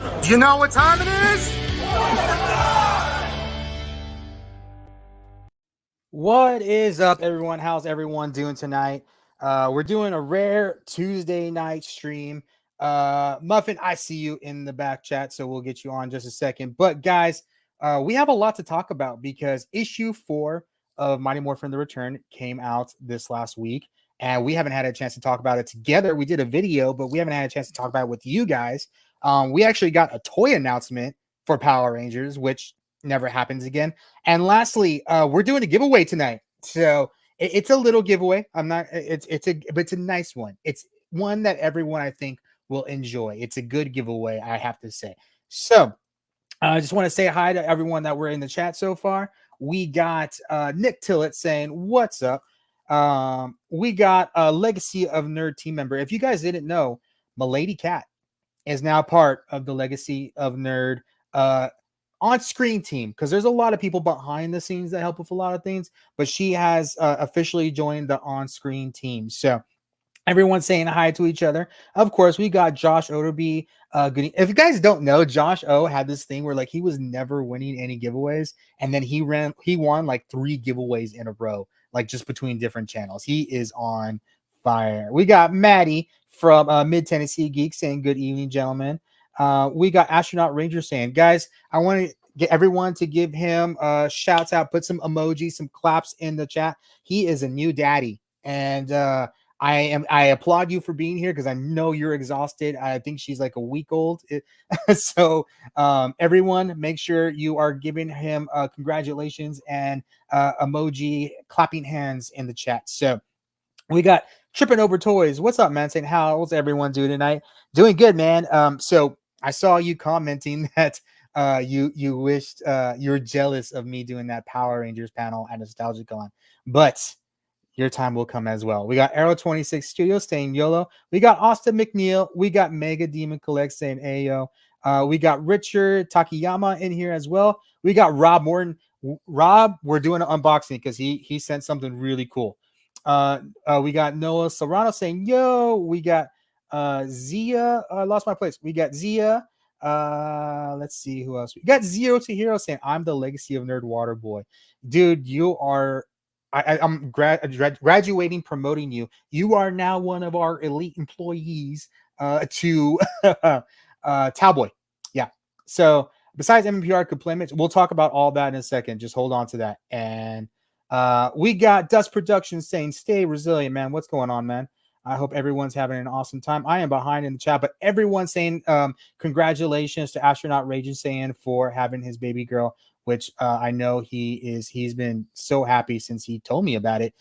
Do you know what time it is? What is up, everyone? How's everyone doing tonight? We're doing a rare Tuesday night stream. Muffin, I see you in the back chat, so we'll get you on just a second. But guys, we have a lot to talk about because issue 4 of Mighty Morphin the Return came out this last week, and we haven't had a chance to talk about it together. We did a video, but we haven't had a chance to talk about it with you guys. We actually got a toy announcement for Power Rangers, which never happens again. And lastly, we're doing a giveaway tonight. So it's a little giveaway. But it's a nice one. It's one that everyone I think will enjoy. It's a good giveaway, I have to say. So I just want to say hi to everyone that we're in the chat so far. We got Nick Tillett saying, "What's up?" We got a Legacy of Nerd team member. If you guys didn't know, Milady Cat is now part of the Legacy of Nerd on-screen team, because there's a lot of people behind the scenes that help with a lot of things, but she has officially joined the on-screen team. So everyone's saying hi to each other. Of course, we got Josh Oderby. If you guys don't know, Josh O had this thing where like he was never winning any giveaways, and then he won like 3 giveaways in a row, like just between different channels. He is on fire. We got Maddie from Mid Tennessee Geek saying good evening, gentlemen. We got Astronaut Ranger saying, guys, I want to get everyone to give him shouts out, put some emojis, some claps in the chat. He is a new daddy, and I applaud you for being here because I know you're exhausted. I think she's like a week old. So everyone, make sure you are giving him congratulations and emoji clapping hands in the chat. So we got Tripping Over Toys. What's up, man? Saying, how's everyone doing tonight? Doing good, man. So I saw you commenting that you wished you were jealous of me doing that Power Rangers panel at NostalgiaCon, but your time will come as well. We got Arrow 26 Studios saying YOLO. We got Austin McNeil. We got Mega Demon Collect saying Ayo. We got Richard Takayama in here as well. We got Rob Morton. Rob, we're doing an unboxing because he sent something really cool. We got Noah Serrano saying yo. We got Zia. I lost my place. We got Zia. Let's see who else. We got Zero to Hero saying I'm the Legacy of Nerd Water Boy. Dude, you are. I'm graduating, promoting you. You are now one of our elite employees to Cowboy. Yeah. So besides MMPR complaints, we'll talk about all that in a second. Just hold on to that. And we got Dust Productions saying, stay resilient, man. What's going on, man? I hope everyone's having an awesome time. I am behind in the chat, but everyone's saying congratulations to Astronaut Raging Saiyan for having his baby girl, which I know he's been so happy since he told me about it.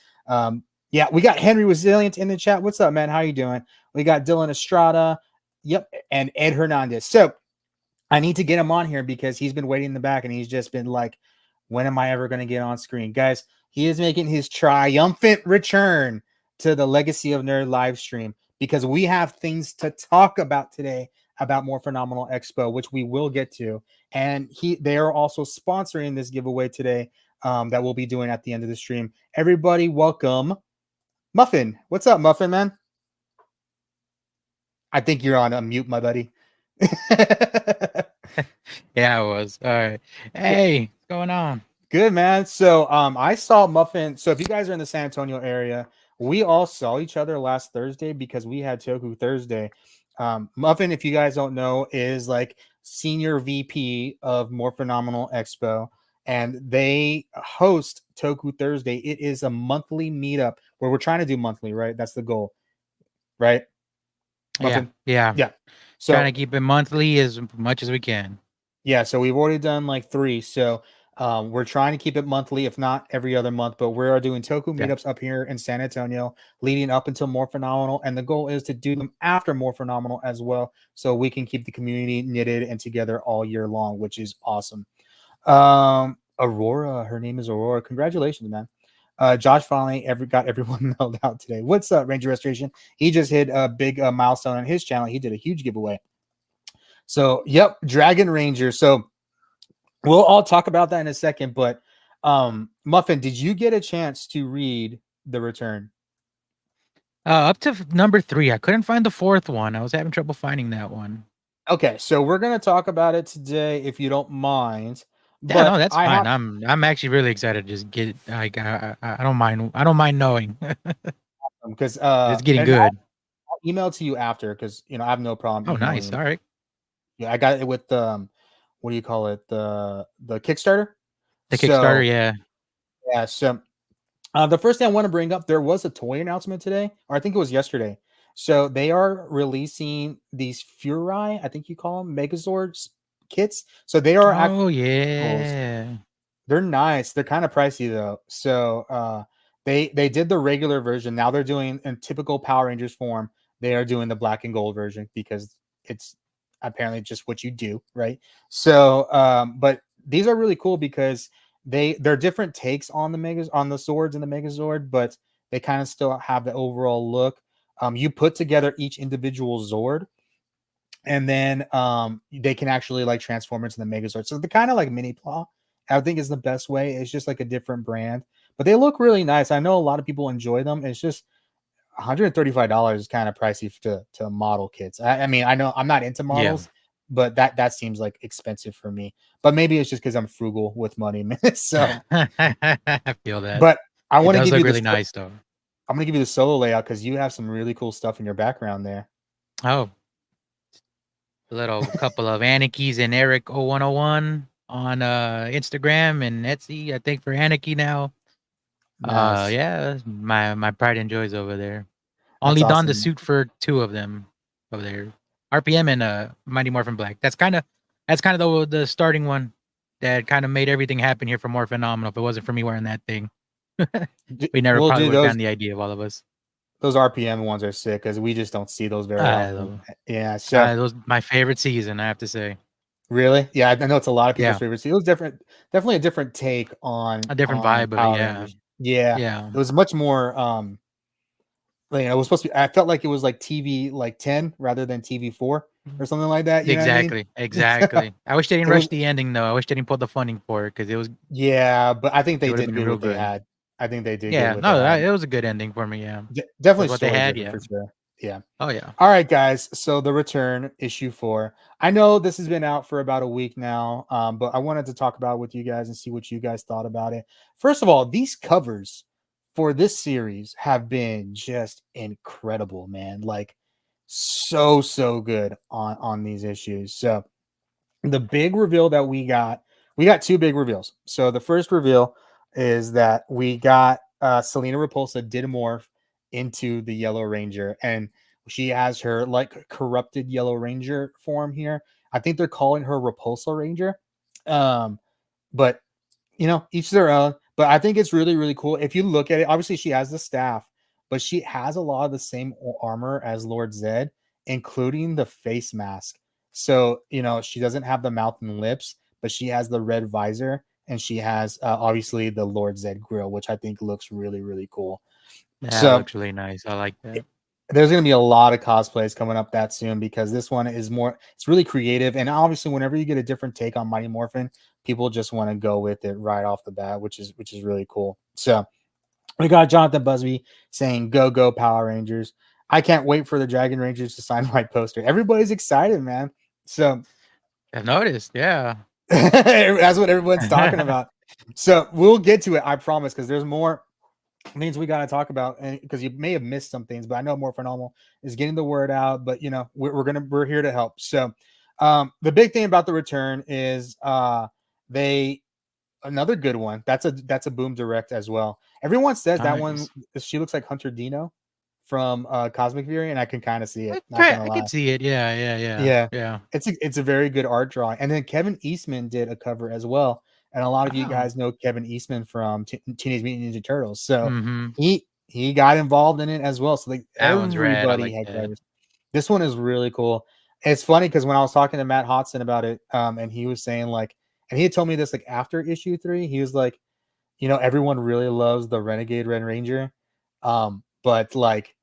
Yeah, we got Henry Resilient in the chat. What's up, man? How you doing? We got Dylan Estrada. Yep, and Ed Hernandez. So I need to get him on here because he's been waiting in the back and he's just been like, when am I ever going to get on screen? Guys, he is making his triumphant return to the Legacy of Nerd live stream because we have things to talk about today about Morphinominal Expo, which we will get to. And they are also sponsoring this giveaway today that we'll be doing at the end of the stream. Everybody, welcome Muffin. What's up, Muffin, man? I think you're on mute, my buddy. Yeah, I was. All right. Hey, what's going on? Good, man. So I saw Muffin. So if you guys are in the San Antonio area, we all saw each other last Thursday because we had Toku Thursday. Muffin, if you guys don't know, is like senior VP of Morphinominal Expo, and they host Toku Thursday. It is a monthly meetup where we're trying to do monthly, right? That's the goal, right? Muffin? Yeah. So trying to keep it monthly as much as we can. Yeah, so we've already done like 3. So we're trying to keep it monthly, if not every other month. But we're doing Toku meetups up here in San Antonio, leading up until Morphinominal, and the goal is to do them after Morphinominal as well, so we can keep the community knitted and together all year long, which is awesome. Aurora, her name is Aurora. Congratulations, man. Josh finally got everyone mailed out today. What's up, Ranger Restoration? He just hit a big milestone on his channel. He did a huge giveaway. So, yep, Dragon Ranger. So we'll all talk about that in a second. But Muffin, did you get a chance to read The Return? Up to number 3. I couldn't find the 4th one. I was having trouble finding that one. Okay, so we're gonna talk about it today, if you don't mind. Yeah, no, But that's I fine. have I'm actually really excited to just get it. Like I don't mind. I don't mind knowing. because It's getting and good. I'll email to you after because I have no problem Oh, emailing nice. you. All right. Yeah, I got it with what do you call it? The Kickstarter. The Kickstarter, So yeah. yeah, so the first thing I want to bring up, there was a toy announcement today, or I think it was yesterday. So they are releasing these Furai, I think you call them Megazords kits. So they are actually Oh, vehicles. yeah. They're nice. They're kind of pricey though. So they did the regular version. Now they're doing in typical Power Rangers form. They are doing the black and gold version because it's apparently just what you do, right? So but these are really cool because they're different takes on the megas on the swords and the Megazord, but they kind of still have the overall look. You put together each individual Zord, and then they can actually like transform into the Megazord. So they're kind of like mini Claw. I think is the best way. It's just like a different brand, but they look really nice. I know a lot of people enjoy them. It's just $135 is kind of pricey to model kits. I mean, I know I'm not into Yeah. models, but that seems like expensive for me. But maybe it's just because I'm frugal with money. So, I feel that. but I It want to does give look you the really nice, though. I'm gonna give you the solo layout because you have some really cool stuff in your background there. Oh, a little couple of Anarchies and Eric 0101 on Instagram and Etsy. I think for Anarchy now. Nice. Yeah, my pride and joys over there. That's Only donned the awesome. suit for two of them over there. RPM and Mighty Morphin Black. That's kind of the starting one that kind of made everything happen here for Morphinominal. If it wasn't for me wearing that thing, we never We'll probably do would have those. gotten the idea of all of us. Those RPM ones are sick because we just don't see those very I often. love Yeah. So those my favorite season. I have to say, really, yeah, I know it's a lot of people's yeah, favorite. It was different, definitely a different take a different on vibe of it. Power Yeah, Rangers. Yeah, yeah, it was much more. Like, it was supposed to be. I felt like it was like TV like 10 rather than TV 4 or something like that. You know what I mean? exactly, exactly. I wish they didn't It was rush the ending though. I wish they didn't pull the funding for it because yeah, but I think it they would have did been good real what they good. had. I think they did good Yeah, what they no, had. it was a good ending for me. Yeah, Definitely with what they story had. driven Yeah. for sure. Yeah. Oh yeah. All right, guys. So the return issue 4. I know this has been out for about a week now, but I wanted to talk about it with you guys and see what you guys thought about it. First of all, these covers for this series have been just incredible, man. Like so good on these issues. So the big reveal that we got two big reveals. So the first reveal is that we got Selena Repulsa did morph into the Yellow Ranger, and she has her like corrupted Yellow Ranger form here. I think they're calling her Repulsa Ranger. But each their own. But I think it's really cool. If you look at it, obviously she has the staff, but she has a lot of the same armor as Lord Zed, including the face mask. So, she doesn't have the mouth and lips, but she has the red visor, and she has obviously the Lord Zed grill, which I think looks really cool. That So looks really nice. I like that. there's going to be a lot of cosplays coming up that soon because this one is it's really creative. And obviously, whenever you get a different take on Mighty Morphin, people just want to go with it right off the bat, which is really cool. So we got Jonathan Busby saying, "Go Power Rangers." I can't wait for the Dragon Rangers to sign my poster. Everybody's excited, man. So I've noticed. Yeah. that's what everyone's talking about. So we'll get to it, I promise, because there's more things we got to talk about, and because you may have missed some things, but I know More Phenomenal is getting the word out. But we're here to help. So the big thing about the return is they another good one. That's a Boom Direct as well. Everyone says that one, Nice. she looks like Hunter Dino from Cosmic Fury, and I can kind of see it. Not gonna I lie. could see it. Yeah. Yeah. Yeah. Yeah, Yeah. it's a very good art drawing. And then Kevin Eastman did a cover as well. And a lot of you Wow. guys know Kevin Eastman from Teenage Mutant Ninja Turtles. So Mm-hmm. he got involved in it as well. So like That one's rad. I everybody like had that. covers. This one is really cool. It's funny because when I was talking to Matt Hodson about it, and he was saying like, and he had told me this like after issue 3, he was like, everyone really loves the Renegade Red Ranger. But like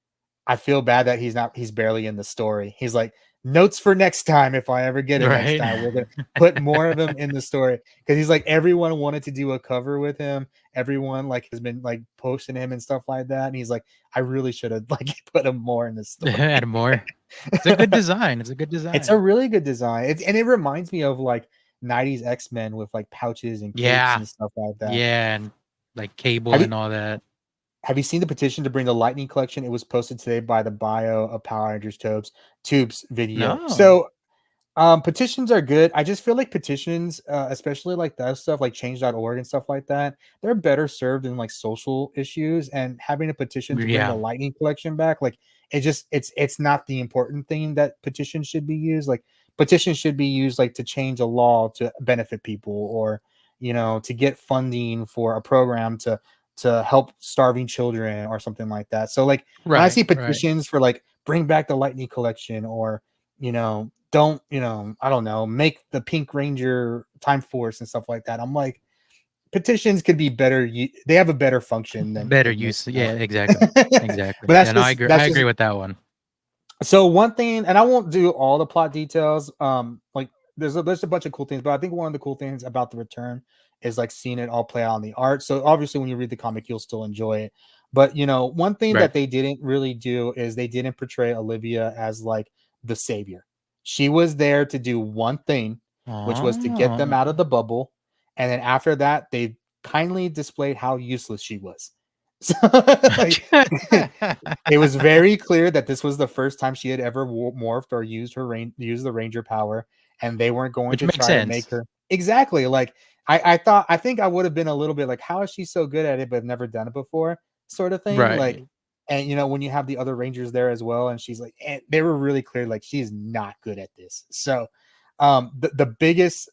I feel bad that he's barely in the story. He's like, notes for next time. If I ever get it next Right. time, we're gonna put more of him in the story because he's like everyone wanted to do a cover with him. Everyone like has been like posting him and stuff like that, and he's like, I really should have like put him more in the story. Add more. It's a good design. It's a good design. It's a really good design. And it reminds me of like 90s X-Men with like pouches and capes Yeah. and stuff like that. Yeah, and like cable Have you, and all that. have you seen the petition to bring the Lightning collection? It was posted today by the bio of Power Rangers Tubes video. No. So petitions are good. I just feel like petitions, especially like that stuff, like change.org and stuff like that, they're better served in like social issues. And having a petition to bring the Lightning collection back, like it's not the important thing that petitions should be used. Like petitions should be used like to change a law to benefit people, or to get funding for a program to help starving children or something like that. So like when I see petitions for like bring back the Lightning collection, or don't I don't know, make the Pink Ranger Time Force and stuff like that, I'm like, petitions could be better. They have a better function than better use. Yeah, exactly. Exactly. But that's I agree with that one. So one thing, and I won't do all the plot details, like there's a bunch of cool things, but I think one of the cool things about the return is like seeing it all play out in the art. So obviously when you read the comic, you'll still enjoy it. But one thing that they didn't really do is they didn't portray Olivia as like the savior. She was there to do one thing, which was to get them out of the bubble. And then after that, they kindly displayed how useless she was. So like, it was very clear that this was the first time she had ever morphed or used the Ranger power, and they weren't going to try to make her exactly like I think I would have been a little bit like, how is she so good at it but never done it before, sort of thing. Like, and when you have the other Rangers there as well, and she's like, and they were really clear like she's not good at this. So the biggest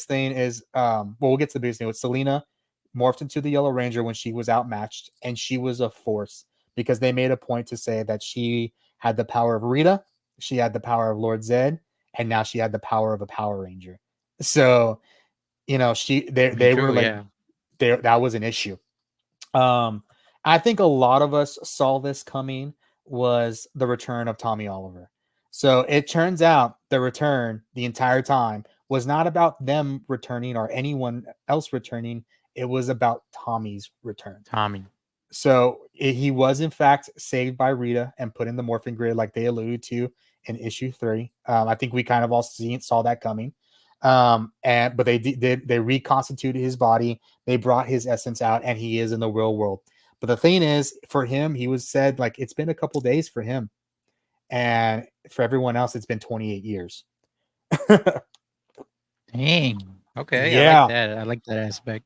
thing is well, we'll get to the biggest thing with Selena morphed into the Yellow Ranger when she was outmatched, and she was a force because they made a point to say that she had the power of Rita, she had the power of Lord Zed, and now she had the power of a Power Ranger. So they were like, that was an issue. I think a lot of us saw this coming, was the return of Tommy Oliver. So it turns out the return the entire time was not about them returning or anyone else returning. It was about Tommy's return. So he was in fact saved by Rita and put in the morphing grid, like they alluded to in issue 3. I think we kind of all saw that coming. But they reconstituted his body. They brought his essence out, and he is in the real world. But the thing is, for him, he was said like it's been a couple days for him, and for everyone else, it's been 28 years. Dang. Okay. Yeah. I like that aspect.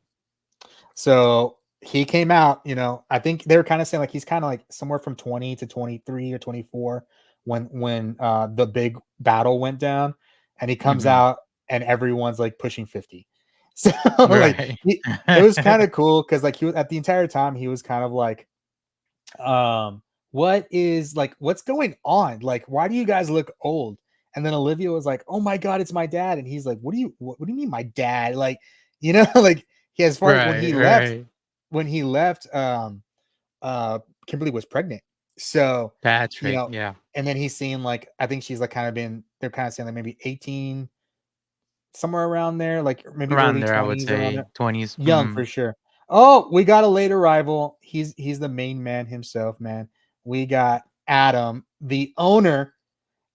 So he came out, I think they were kind of saying like he's kind of like somewhere from 20 to 23 or 24 when the big battle went down, and he comes out and everyone's like pushing 50. So like it was kind of cool because like he was at the entire time he was kind of like, what's going on? Like, why do you guys look old? And then Olivia was like, oh my God, it's my dad. And he's like, what do you mean my dad? Like, like as far as when he left, Kimberly was pregnant. So that's right. Yeah. And then he's seeing like, I think she's like they're kind of saying like maybe 18, somewhere around there, like maybe around early there, 20s, I would say 20s. Young for sure. Oh, we got a late arrival. He's the main man himself, man. We got Adam, the owner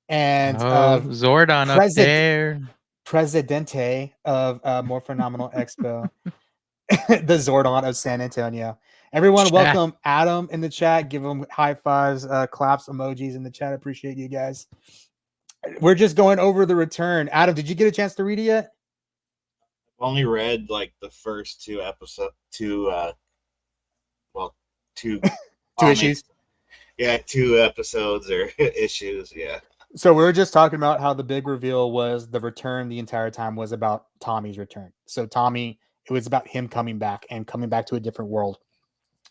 and Zordon up there, Presidente of Morphinominal Expo, the Zordon of San Antonio. Everyone, welcome Adam in the chat. Give him high fives, claps, emojis in the chat. Appreciate you guys. We're just going over the return. Adam, did you get a chance to read it yet? I've only read like the first two issues. Yeah, 2 episodes or issues. Yeah. So we were just talking about how the big reveal was the return the entire time was about Tommy's return. So Tommy, it was about him coming back to a different world.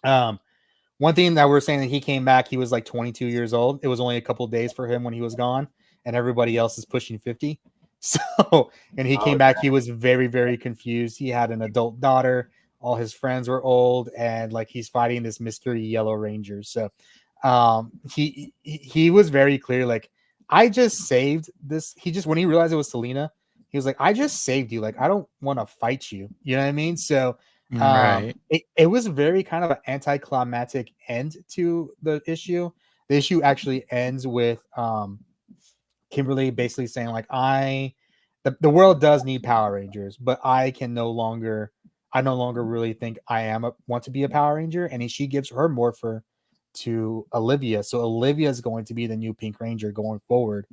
One thing that we're saying that he came back, he was like 22 years old. It was only a couple of days for him when he was gone, and everybody else is pushing 50. So, and he came back, he was very, very confused. He had an adult daughter. All his friends were old, and like he's fighting this mystery Yellow Ranger. So, he was very clear. Like, I just saved this. When he realized it was Selena, he was like, I just saved you. Like, I don't want to fight you. You know what I mean? So Right. it was very kind of an anticlimactic end to the issue. The issue actually ends with Kimberly basically saying like the world does need Power Rangers, but I no longer really think want to be a Power Ranger. And she gives her morpher to Olivia. So Olivia is going to be the new Pink Ranger going forward.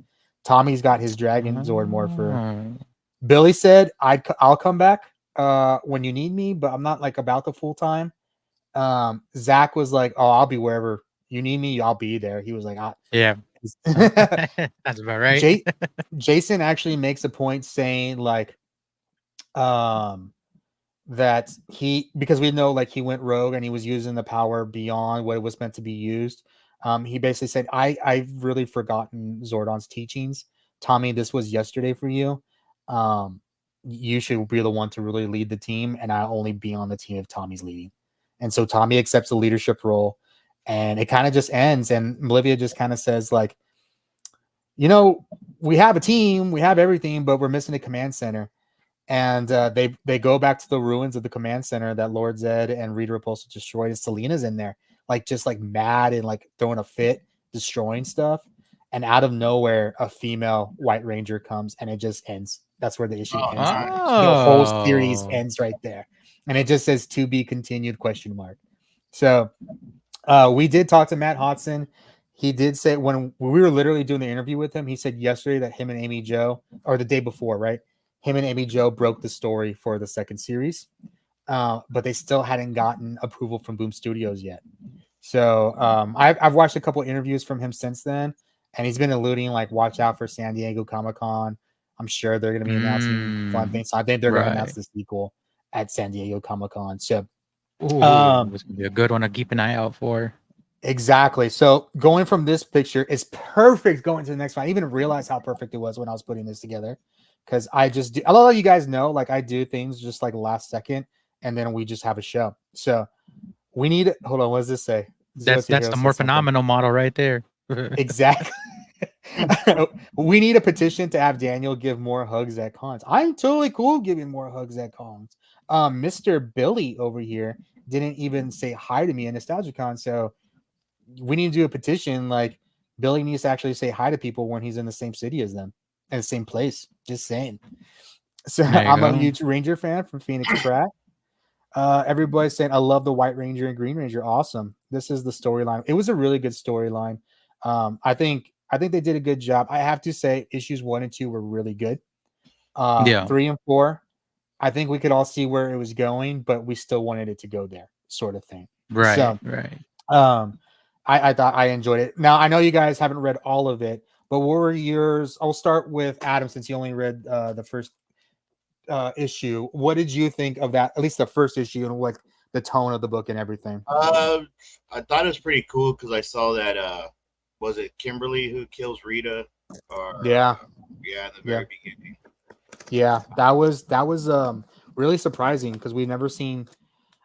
Tommy's got his Dragon Zord morpher. Oh. Billy said, I'll come back when you need me, but I'm not like about the full time. Zach was like, oh, I'll be wherever you need me. I'll be there. He was like, Yeah. That's about right. Jason actually makes a point saying like, that because we know like he went rogue and he was using the power beyond what it was meant to be used. He basically said, I've really forgotten Zordon's teachings. Tommy, this was yesterday for you. You should be the one to really lead the team, and I'll only be on the team if Tommy's leading. And so Tommy accepts the leadership role, and it kind of just ends. And Olivia just kind of says like, we have a team, we have everything, but we're missing a command center. And they go back to the ruins of the command center that Lord Zed and Rita Repulsa destroyed. And Selena's in there, like just like mad and like throwing a fit, destroying stuff. And out of nowhere, a female White Ranger comes, and it just ends. That's where the issue ends. The whole series ends right there, and it just says "to be continued?" ? So we did talk to Matt Hodson. He did say when we were literally doing the interview with him, he said yesterday that him and Amy Jo, or the day before, right? Him and Amy Jo broke the story for the second series, but they still hadn't gotten approval from Boom Studios yet. So I've watched a couple of interviews from him since then, and he's been alluding like, watch out for San Diego Comic-Con. I'm sure they're going to be announcing fun things. So I think they're going to announce the sequel at San Diego Comic-Con. So it's going to be a good one to keep an eye out for. Exactly. So going from this picture is perfect going to the next one. I didn't even realize how perfect it was when I was putting this together. Because I just do, a lot of you guys know, like I do things just like last second, and then we just have a show. So we need, hold on, what does this say? That's the Morphinominal model right there. Exactly. We need a petition to have Daniel give more hugs at cons. I'm totally cool giving more hugs at cons. Mr. Billy over here didn't even say hi to me at NostalgiaCon, so we need to do a petition. Like Billy needs to actually say hi to people when he's in the same city as them. In the same place, just saying. So I'm a huge Ranger fan from Phoenix Pratt. Everybody's saying I love the White Ranger and Green Ranger. Awesome. This is the storyline. It was a really good storyline. I think they did a good job. I have to say issues 1 and 2 were really good. 3 and 4, I think we could all see where it was going, but we still wanted it to go there, sort of thing. Right. So, right. I thought I enjoyed it. Now I know you guys haven't read all of it. But what were yours? I'll start with Adam since you only read the first issue. What did you think of that? At least the first issue and like the tone of the book and everything. I thought it was pretty cool because I saw that was it Kimberly who kills Rita? Yeah, in the very beginning. Yeah, that was really surprising because we've never seen.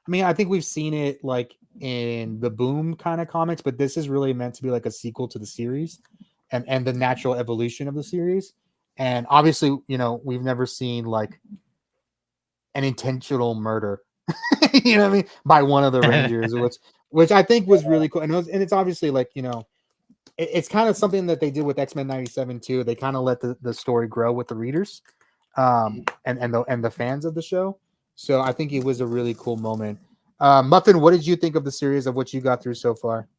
I mean, I think we've seen it like in the Boom kind of comics, but this is really meant to be like a sequel to the series. And the natural evolution of the series. And obviously, we've never seen like an intentional murder, you know what I mean, by one of the Rangers, which I think was really cool. And it's obviously like, it's kind of something that they did with X-Men 97 too. They kind of let the story grow with the readers and the fans of the show. So I think it was a really cool moment. Muffin, what did you think of the series of what you got through so far?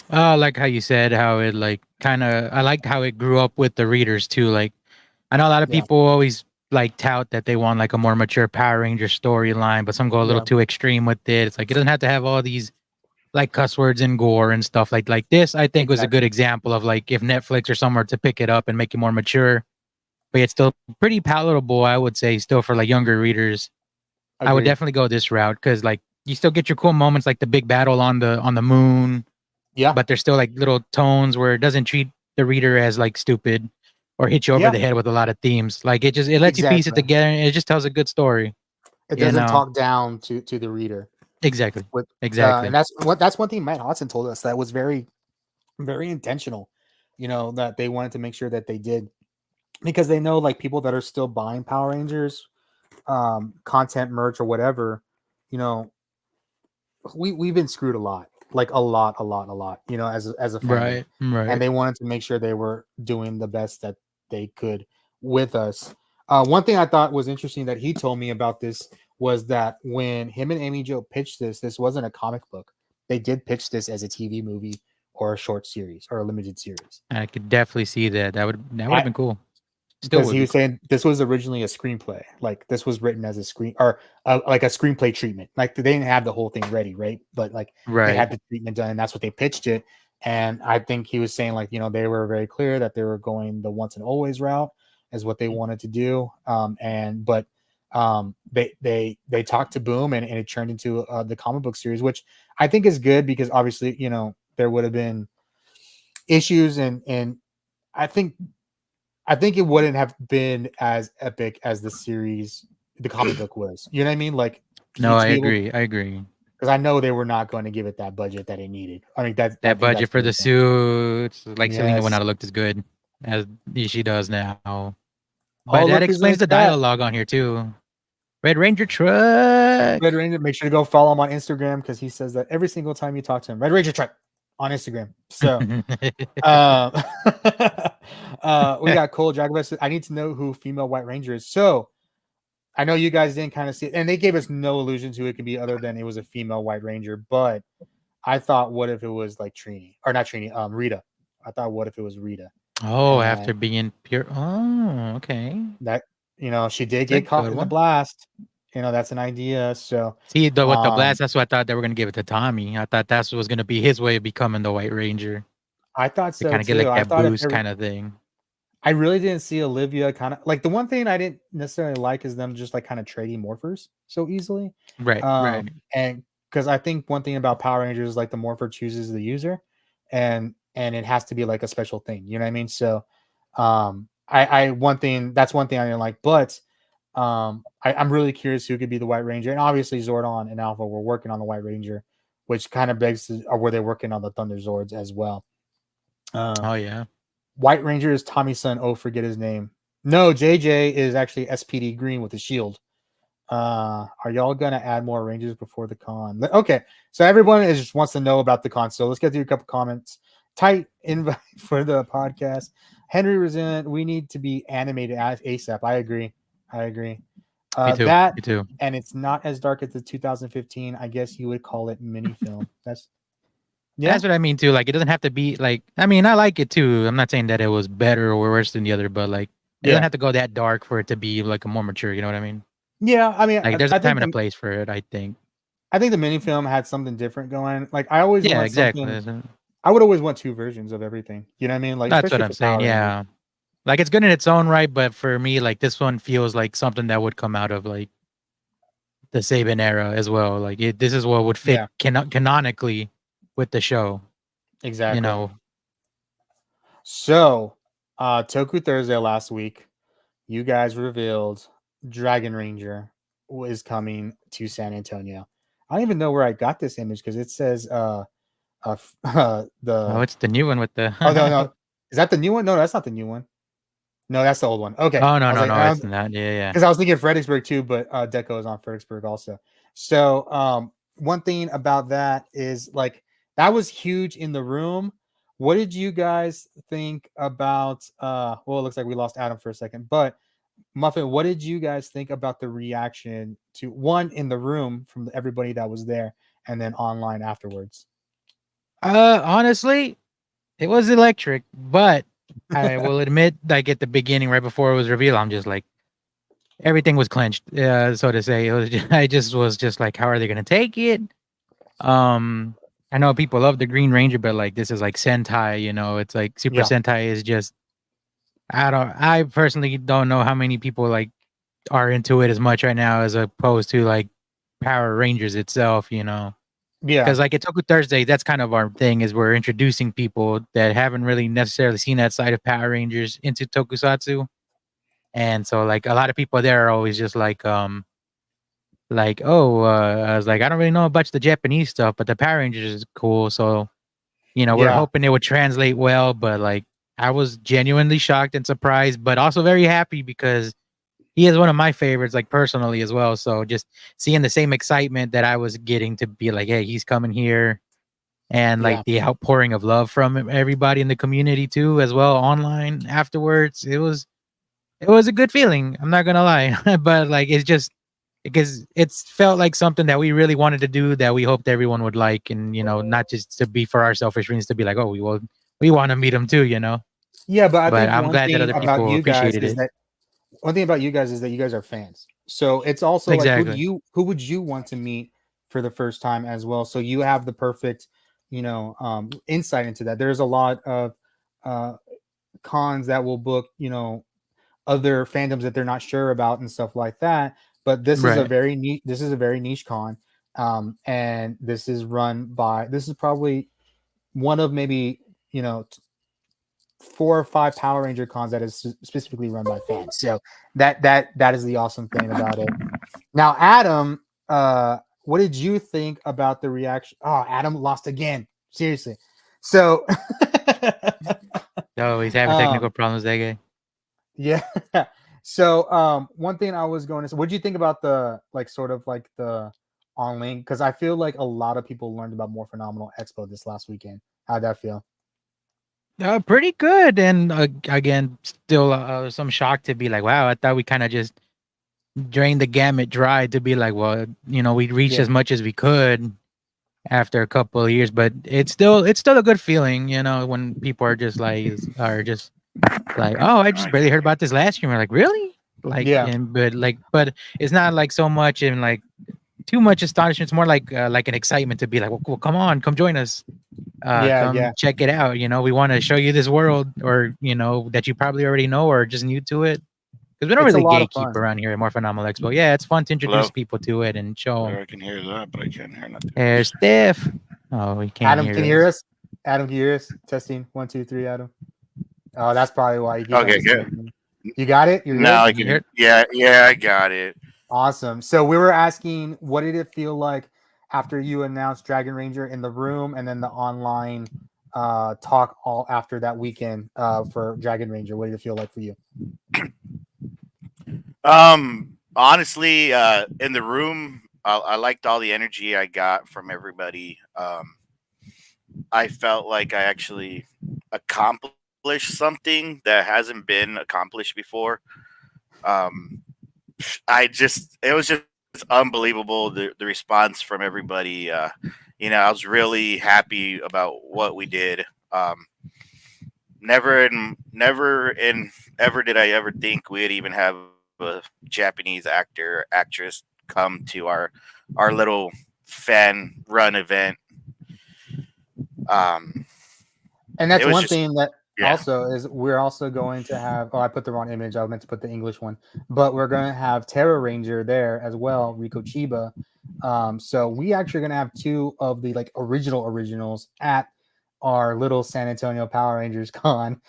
Like how you said, how it like I liked how it grew up with the readers too. Like I know a lot of people always like tout that they want like a more mature Power Ranger storyline, but some go a little too extreme with it. It's like it doesn't have to have all these like cuss words and gore and stuff like this. I think was a good example of like if Netflix or somewhere to pick it up and make it more mature, but it's still pretty palatable, I would say, still for like younger readers. Agreed. I would definitely go this route because like you still get your cool moments like the big battle on the moon. Yeah, but there's still like little tones where it doesn't treat the reader as like stupid or hit you over the head with a lot of themes. Like it lets you piece it together and it just tells a good story. It doesn't talk down to the reader. Exactly. And that's one thing Matt Hodson told us that was very, very intentional. that they wanted to make sure that they did, because they know like people that are still buying Power Rangers content, merch, or whatever, you know, we've been screwed a lot, like a lot, as a fandom, and Right. they wanted to make sure they were doing the best that they could with us. One thing I thought was interesting that he told me about this was that when him and Amy Jo pitched this wasn't a comic book. They did pitch this as a TV movie or a short series or a limited series. I could definitely see that. That would have been cool. Still Because would he be was cool. saying this was originally a screenplay, like this was written as a screen or like a screenplay treatment. Like they didn't have the whole thing ready, right? But like they Right. had the treatment done, and that's what they pitched it. And I think he was saying like they were very clear that they were going the once and always route is what they wanted to do. They talked to Boom, and it turned into the comic book series, which I think is good because obviously there would have been issues, and I think it wouldn't have been as epic as the series, the comic book was. You know what I mean? Like, No, I to be able, agree. I agree. because I know they were not going to give it that budget that it needed. I mean, I That think budget that's for the the thing. suits, like Selena would Yes. not have looked as good as she does now. Oh, But that look who's in explains the the chat. dialogue on here too. Red Ranger truck. Red Ranger. Make sure to go follow him on Instagram because he says that every single time you talk to him. Red Ranger truck on Instagram. So, we got Cole Jaguar. I need to know who female White Ranger is. So, I know you guys didn't kind of see it, and they gave us no illusion to it could be other than it was a female White Ranger. But I thought, what if it was like Trini, or not Trini, Rita? I thought, what if it was Rita? Oh, And after being pure. Oh, okay. that she did That's a get caught good in the one. blast. That's an idea. So See, with the blast, that's what I thought they were going to give it to Tommy. I thought that's what was going to be his way of becoming the White Ranger. I thought To so kind of get too. like I that thought boost kind of thing. I really didn't see Olivia kind of like the one thing I didn't necessarily like is them just like kind of trading morphers so easily. Right. And because I think one thing about Power Rangers is like the morpher chooses the user, and it has to be like a special thing. You know what I mean? So, that's one thing I didn't like, but I'm really curious who could be the White Ranger, and obviously Zordon and Alpha were working on the White Ranger, which kind of begs or were they working on the Thunder Zords as well? Oh yeah. White Ranger is Tommy's son. Oh, forget his name. No, JJ is actually SPD Green with the shield. Are y'all gonna add more Rangers before the con? Okay, so everyone just wants to know about the con. So let's get through a couple comments. Tight invite for the podcast. Henry Resilient, we need to be animated ASAP. I agree. Me too. That Me too. and it's not as dark as the 2015. I guess you would call it mini film. That's what I mean too. Like, it doesn't have to be like. I mean, I like it too. I'm not saying that it was better or worse than the other, but like, it doesn't have to go that dark for it to be like a more mature. You know what I mean? Yeah, I mean, Like, there's a I time think and a place for it. I think. I think the mini film had something different going. Like I always Yeah, want exactly. something. I would always want two versions of everything. You know what I mean? Like That's what especially I'm for saying. Power Rangers. Yeah. Like, it's good in its own right, but for me, like, this one feels like something that would come out of like the Saban era as well. Like, this is what would fit canonically with the show. Exactly. You know. So, Toku Thursday last week, you guys revealed Dragon Ranger is coming to San Antonio. I don't even know where I got this image because it says Oh, it's the new one with the. Oh no, is that the new one? No, that's not the new one. No, that's the old one. Okay. Oh no, it's not. Yeah. Because I was thinking Fredericksburg too, but Deco is on Fredericksburg also. So one thing about that is like that was huge in the room. What did you guys think about well, it looks like we lost Adam for a second, but Muffin, what did you guys think about the reaction to one in the room from everybody that was there and then online afterwards? Honestly, it was electric, but I will admit, like at the beginning, right before it was revealed, I'm just like, everything was clenched, so to say. I just was just like, how are they gonna take it? I know people love the Green Ranger, but like this is like Sentai, you know, it's like Super Sentai is just. I personally don't know how many people like are into it as much right now as opposed to like Power Rangers itself, you know. Yeah. Because like at Toku Thursday, that's kind of our thing is we're introducing people that haven't really necessarily seen that side of Power Rangers into Tokusatsu. And so like a lot of people there are always just like I was like, I don't really know much the Japanese stuff, but the Power Rangers is cool. So, you know, we're hoping it would translate well, but like I was genuinely shocked and surprised, but also very happy because he is one of my favorites, like personally as well. So just seeing the same excitement that I was getting to be like, hey, he's coming here, and Yeah. like the outpouring of love from everybody in the community too, as well online afterwards. It was a good feeling. I'm not gonna lie, but like it's just because it's felt like something that we really wanted to do that we hoped everyone would like, and not just to be for our selfish reasons, to be like, oh, we want to meet him too, Yeah, but I But think I'm one glad that thing other about people you guys appreciated is it. that one thing about you guys is that you guys are fans. So it's also like Exactly. who would you want to meet for the first time as well? So you have the perfect, insight into that. There's a lot of uh cons that will book, other fandoms that they're not sure about and stuff like that. But Right. this is a very niche con. And this is probably one of maybe, 4 or 5 Power Ranger cons that is specifically run by fans. So that is the awesome thing about it. Now, Adam, what did you think about the reaction? Oh, Adam lost again. Seriously. So Oh, he's having technical problems, that guy. yeah. So one thing I was going to say, what do you think about the like sort of like the on link? Because I feel like a lot of people learned about More Phenomenal Expo this last weekend. How'd that feel? Pretty good, and again, still some shock to be like, wow, I thought we kind of just drained the gamut dry to be like, well, we reached Yeah. as much as we could after a couple of years, but it's still a good feeling, when people are just like, oh, I just barely heard about this last year. We're like, really? Like, Yeah. but it's not like so much in like too much astonishment. It's more like an excitement to be like, well, come on, come join us. Yeah. Come Yeah. check it out. We want to show you this world, or that you probably already know, or just new to it. Because we don't It's a really lot of gatekeep fun. around here at More Phenomenal Expo. Yeah, it's fun to introduce Hello? people to it and show them. There, I can hear that, but I can't hear nothing. There's Steph. Oh, he can't Adam, can you hear hear us. us? Adam, can you hear us? Testing 1, 2, 3. Adam. Oh, that's probably why you keep on Okay, good. disconnecting. You got it. You're Now good. I You can. hear? Yeah, I got it. Awesome. So we were asking, what did it feel like after you announced Dragon Ranger in the room, and then the online talk all after that weekend for Dragon Ranger? What did it feel like for you? Honestly, in the room, I liked all the energy I got from everybody. I felt like I actually accomplished something that hasn't been accomplished before. Um, it was just unbelievable, the response from everybody. I was really happy about what we did. Never in ever did I ever think we'd even have a Japanese actress come to our little fan run event. Um, And it that's was one just thing that yeah. also is we're also going to have. Oh, I put the wrong image. I meant to put the English one, but we're going to have Terra Ranger there as well, Rico Chiba. So we actually going to have 2 of the like originals at our little San Antonio Power Rangers con,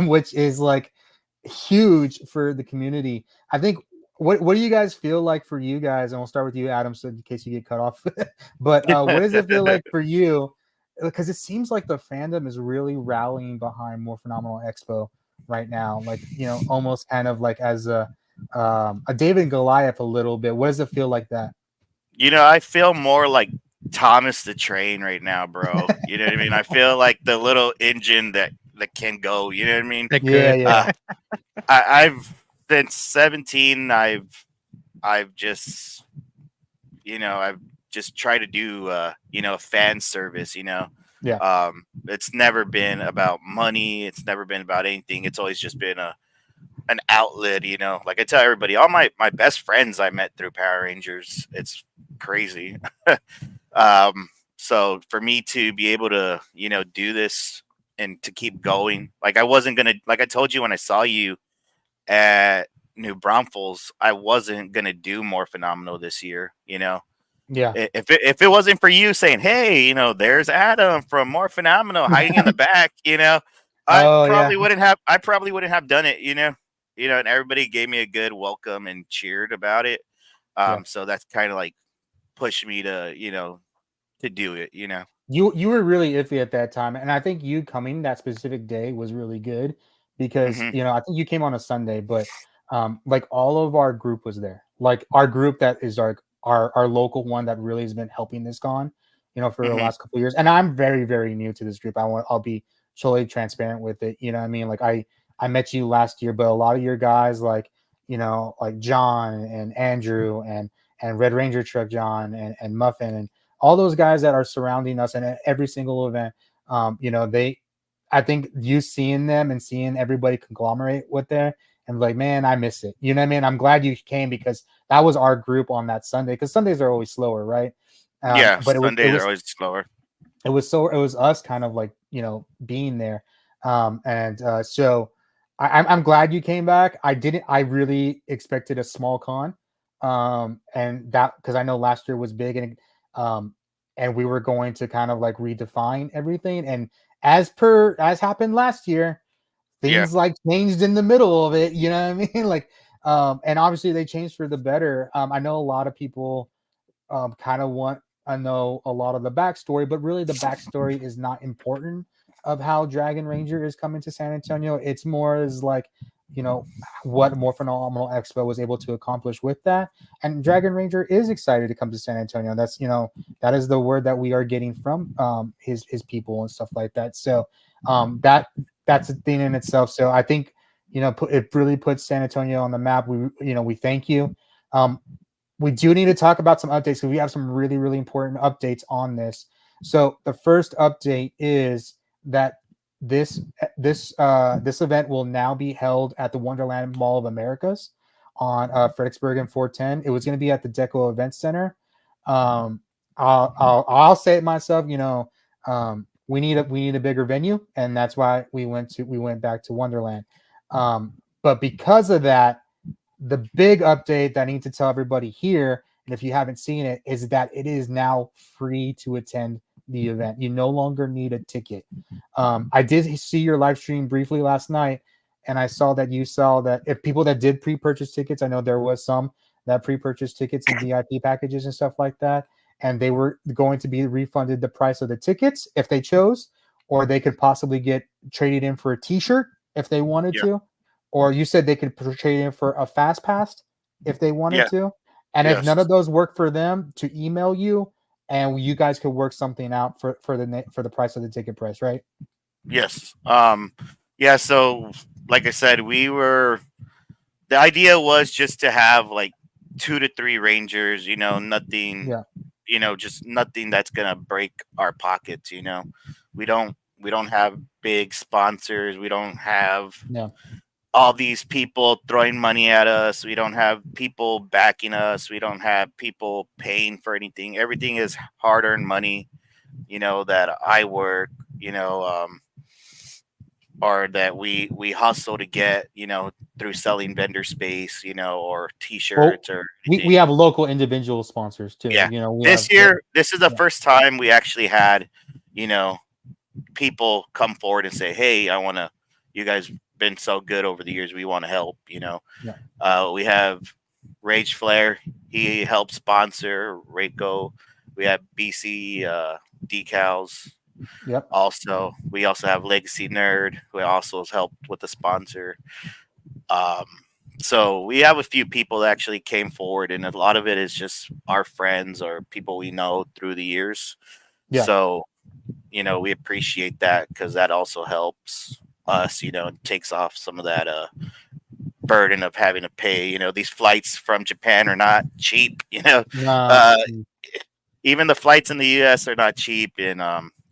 which is like huge for the community. I think. What do you guys feel like for you guys? And we'll start with you, Adam, so in case you get cut off. But what does it feel like for you? Because it seems like the fandom is really rallying behind More Phenomenal Expo right now. Like, almost kind of like as a David and Goliath a little bit. What does it feel like that? I feel more like Thomas the Train right now, bro. You know what I mean? I feel like the little engine that can go. You know what I mean? That Yeah, could. yeah, I've since 17. I've just I've just tried to do fan service. yeah, It's never been about money. It's never been about anything. It's always just been an outlet. Like I tell everybody, all my best friends I met through Power Rangers. It's crazy. So for me to be able to do this and to keep going, like I wasn't gonna, like I told you when I saw you at New Braunfels, I wasn't gonna do More Phenomenal this year. yeah. If it wasn't for you saying, "Hey, there's Adam from More Phenomenal hiding in the back," Oh, yeah, I probably wouldn't have done it. And everybody gave me a good welcome and cheered about it. yeah. So that's kind of like pushed me to to do it. You were really iffy at that time, and I think you coming that specific day was really good because Hmm. I think you came on a Sunday, but like all of our group was there. Like our group that is our local one that really has been helping this con, for the Hmm. last couple of years. And I'm very very new to this group. I'll be totally transparent with it. You know what I mean? Like I met you last year, but a lot of your guys like John and Andrew and Red Ranger Truck John and Muffin and all those guys that are surrounding us and at every single event, I think you seeing them and seeing everybody conglomerate with there and like, man, I miss it. You know what I mean? I'm glad you came because that was our group on that Sunday because Sundays are always slower, right? Yeah, But it Sundays are was always slower. it was us kind of like being there and so I'm glad you came back. I really expected a small con and that because I know last year was big um and we were going to kind of like redefine everything and as happened last year Yeah, things like changed in the middle of it, you know what I mean? Like and obviously they changed for the better. I know a lot of people kind of want to know a lot of the backstory, but really the backstory is not important of how Dragon Ranger is coming to San Antonio. It's more as like, what Morphinominal Expo was able to accomplish with that. And Dragon Ranger is excited to come to San Antonio. That's, that is the word that we are getting from his people and stuff like that. So that's a thing in itself. So I think, it really puts San Antonio on the map. We thank you. We do need to talk about some updates because we have some really, really important updates on this. So the first update is that this event will now be held at the Wonderland Mall of Americas on Fredericksburg and 410. It was going to be at the Deco Event Center. Um, I'll say it myself. We need a bigger venue, and that's why we went back to Wonderland. But because of that, the big update that I need to tell everybody here, and if you haven't seen it, is that it is now free to attend the event. You no longer need a ticket. I did see your live stream briefly last night, and I saw that you saw that if people that did pre-purchase tickets, I know there was some that pre-purchased tickets and VIP packages and stuff like that, and they were going to be refunded the price of the tickets if they chose, or they could possibly get traded in for a T-shirt if they wanted yeah, to, or you said they could trade in for a fast pass if they wanted yeah, to. And if none yes, of those work for them, to email you and you guys could work something out for the price of the ticket price, right? yes. Yeah. So, like I said, the idea was just to have like 2 to 3 Rangers. Nothing. Yeah. Just nothing that's gonna break our pockets. We don't have big sponsors. We don't have Yeah. all these people throwing money at us. We don't have people backing us. We don't have people paying for anything. Everything is hard earned money, that I work, or that we hustle to get, through selling vendor space, or Well, t-shirts or we anything. have local individual sponsors too. Yeah. We have This year, this is the yeah. first time we actually had, you know, people come forward and say, "Hey, you guys been so good over the years. We want to help." Yeah. We have Rage Flare. He helped sponsor Reiko. We have BC decals. Yep. Also, we also have Legacy Nerd, who also has helped with the sponsor. Um, so we have a few people that actually came forward, and a lot of it is just our friends or people we know through the years. Yeah. So we appreciate that because that also helps us, and takes off some of that burden of having to pay. These flights from Japan are not cheap. Nah. Uh, even the flights in the U.S. are not cheap, and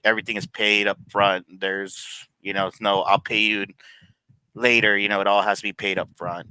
everything is paid up front. There's, it's no, I'll pay you later. It all has to be paid up front,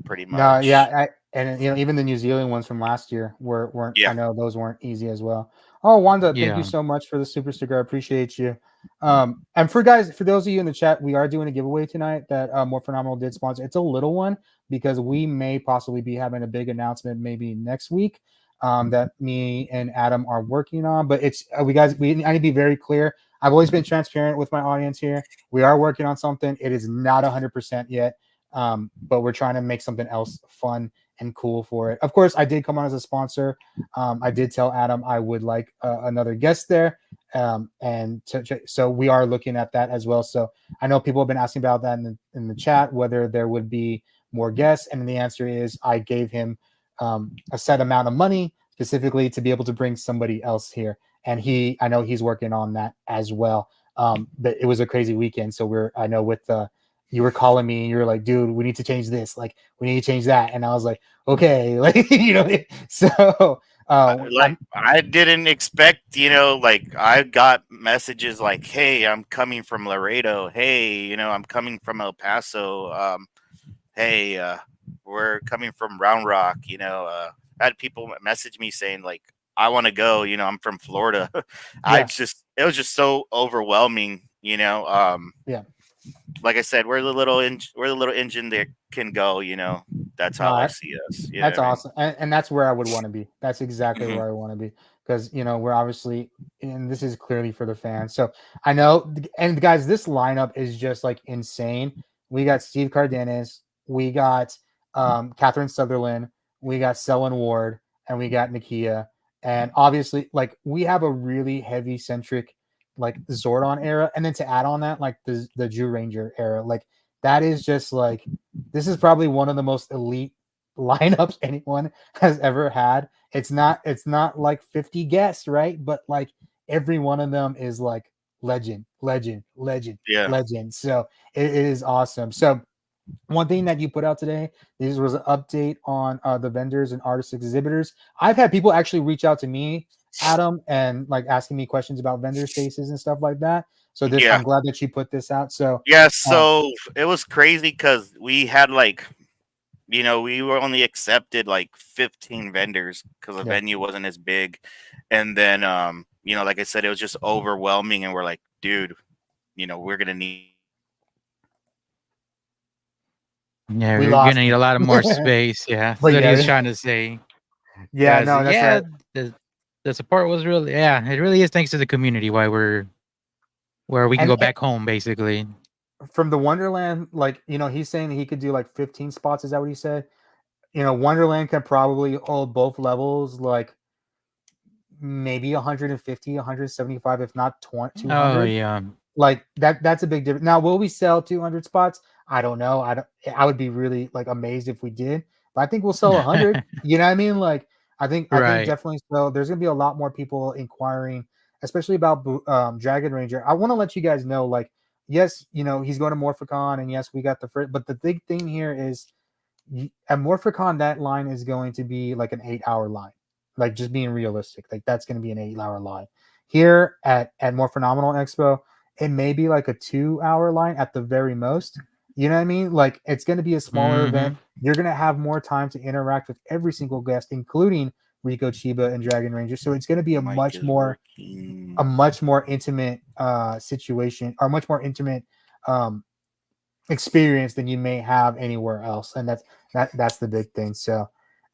pretty No, much. yeah, and even the New Zealand ones from last year weren't. Yeah. I know those weren't easy as well. Oh, Wanda, thank you Yeah. so much for the super sticker. I appreciate you. And for those of you in the chat, we are doing a giveaway tonight that More Phenomenal did sponsor. It's a little one because we may possibly be having a big announcement maybe next week. That me and Adam are working on, but it's I need to be very clear. I've always been transparent with my audience here. We are working on something. It is not 100% yet. But we're trying to make something else fun and cool for it. Of course, I did come on as a sponsor. I did tell Adam I would like another guest there, So we are looking at that as well. So I know people have been asking about that in the chat, whether there would be more guests, and the answer is I gave him a set amount of money specifically to be able to bring somebody else here, and I know he's working on that as well. But it was a crazy weekend, so I know with you were calling me and you were like, dude, we need to change this, like we need to change that, and I was like, okay, like so I didn't expect, like I got messages like, "Hey, I'm coming from Laredo. Hey, I'm coming from El Paso. Hey, we're coming from Round Rock." I had people message me saying like, "I want to go." I'm from Florida. It was just so overwhelming. Yeah. Like I said, we're the little engine that can go. That's how I see us. That's awesome, and that's where I would want to be. That's exactly where I want to be, because we're obviously, and this is clearly for the fans. So I know, and guys, this lineup is just like insane. We got Steve Cardenas, we got Catherine Sutherland, we got Selwyn Ward, and we got Nakia, and obviously, like we have a really heavy centric like Zordon era, and then to add on that, like the ZyuRanger era, like that is just like this is probably one of the most elite lineups anyone has ever had. It's not like 50 guests, right? But like every one of them is like legend. So it is awesome. So one thing that you put out today, this was an update on the vendors and artist exhibitors. I've had people actually reach out to me, Adam, and like asking me questions about vendor spaces and stuff like that. So I'm glad that you put this out. So so it was crazy because we had like, we were only accepted like 15 vendors because the venue wasn't as big, and then like I said, it was just overwhelming, and we're like, dude, we're gonna need. Yeah, we're gonna need a lot of more space. Yeah, that's what he's trying to say. Yeah, no, that's right. The support was really, it really is thanks to the community why we can go back home basically. From the Wonderland, like he's saying he could do like 15 spots. Is that what he said? Wonderland can probably hold both levels, like maybe 150, 175, if not 200. Oh yeah. Like that's a big difference. Now, will we sell 200 spots? I don't know. I would be really like amazed if we did, but I think we'll sell 100. You know what I mean? Like I think definitely so. There's gonna be a lot more people inquiring, especially about Dragon Ranger. I want to let you guys know, like, yes, he's going to Morphicon, and yes, we got the first, but the big thing here is at Morphicon, that line is going to be like an 8-hour line. Like just being realistic, like that's going to be an 8-hour line. Here at Morphinominal Expo, it may be like a 2-hour line at the very most. You know what I mean? Like it's going to be a smaller event. You're going to have more time to interact with every single guest, including Rico Chiba and Dragon Ranger. So it's going to be a much more intimate situation, or much more intimate experience than you may have anywhere else. And that's the big thing. So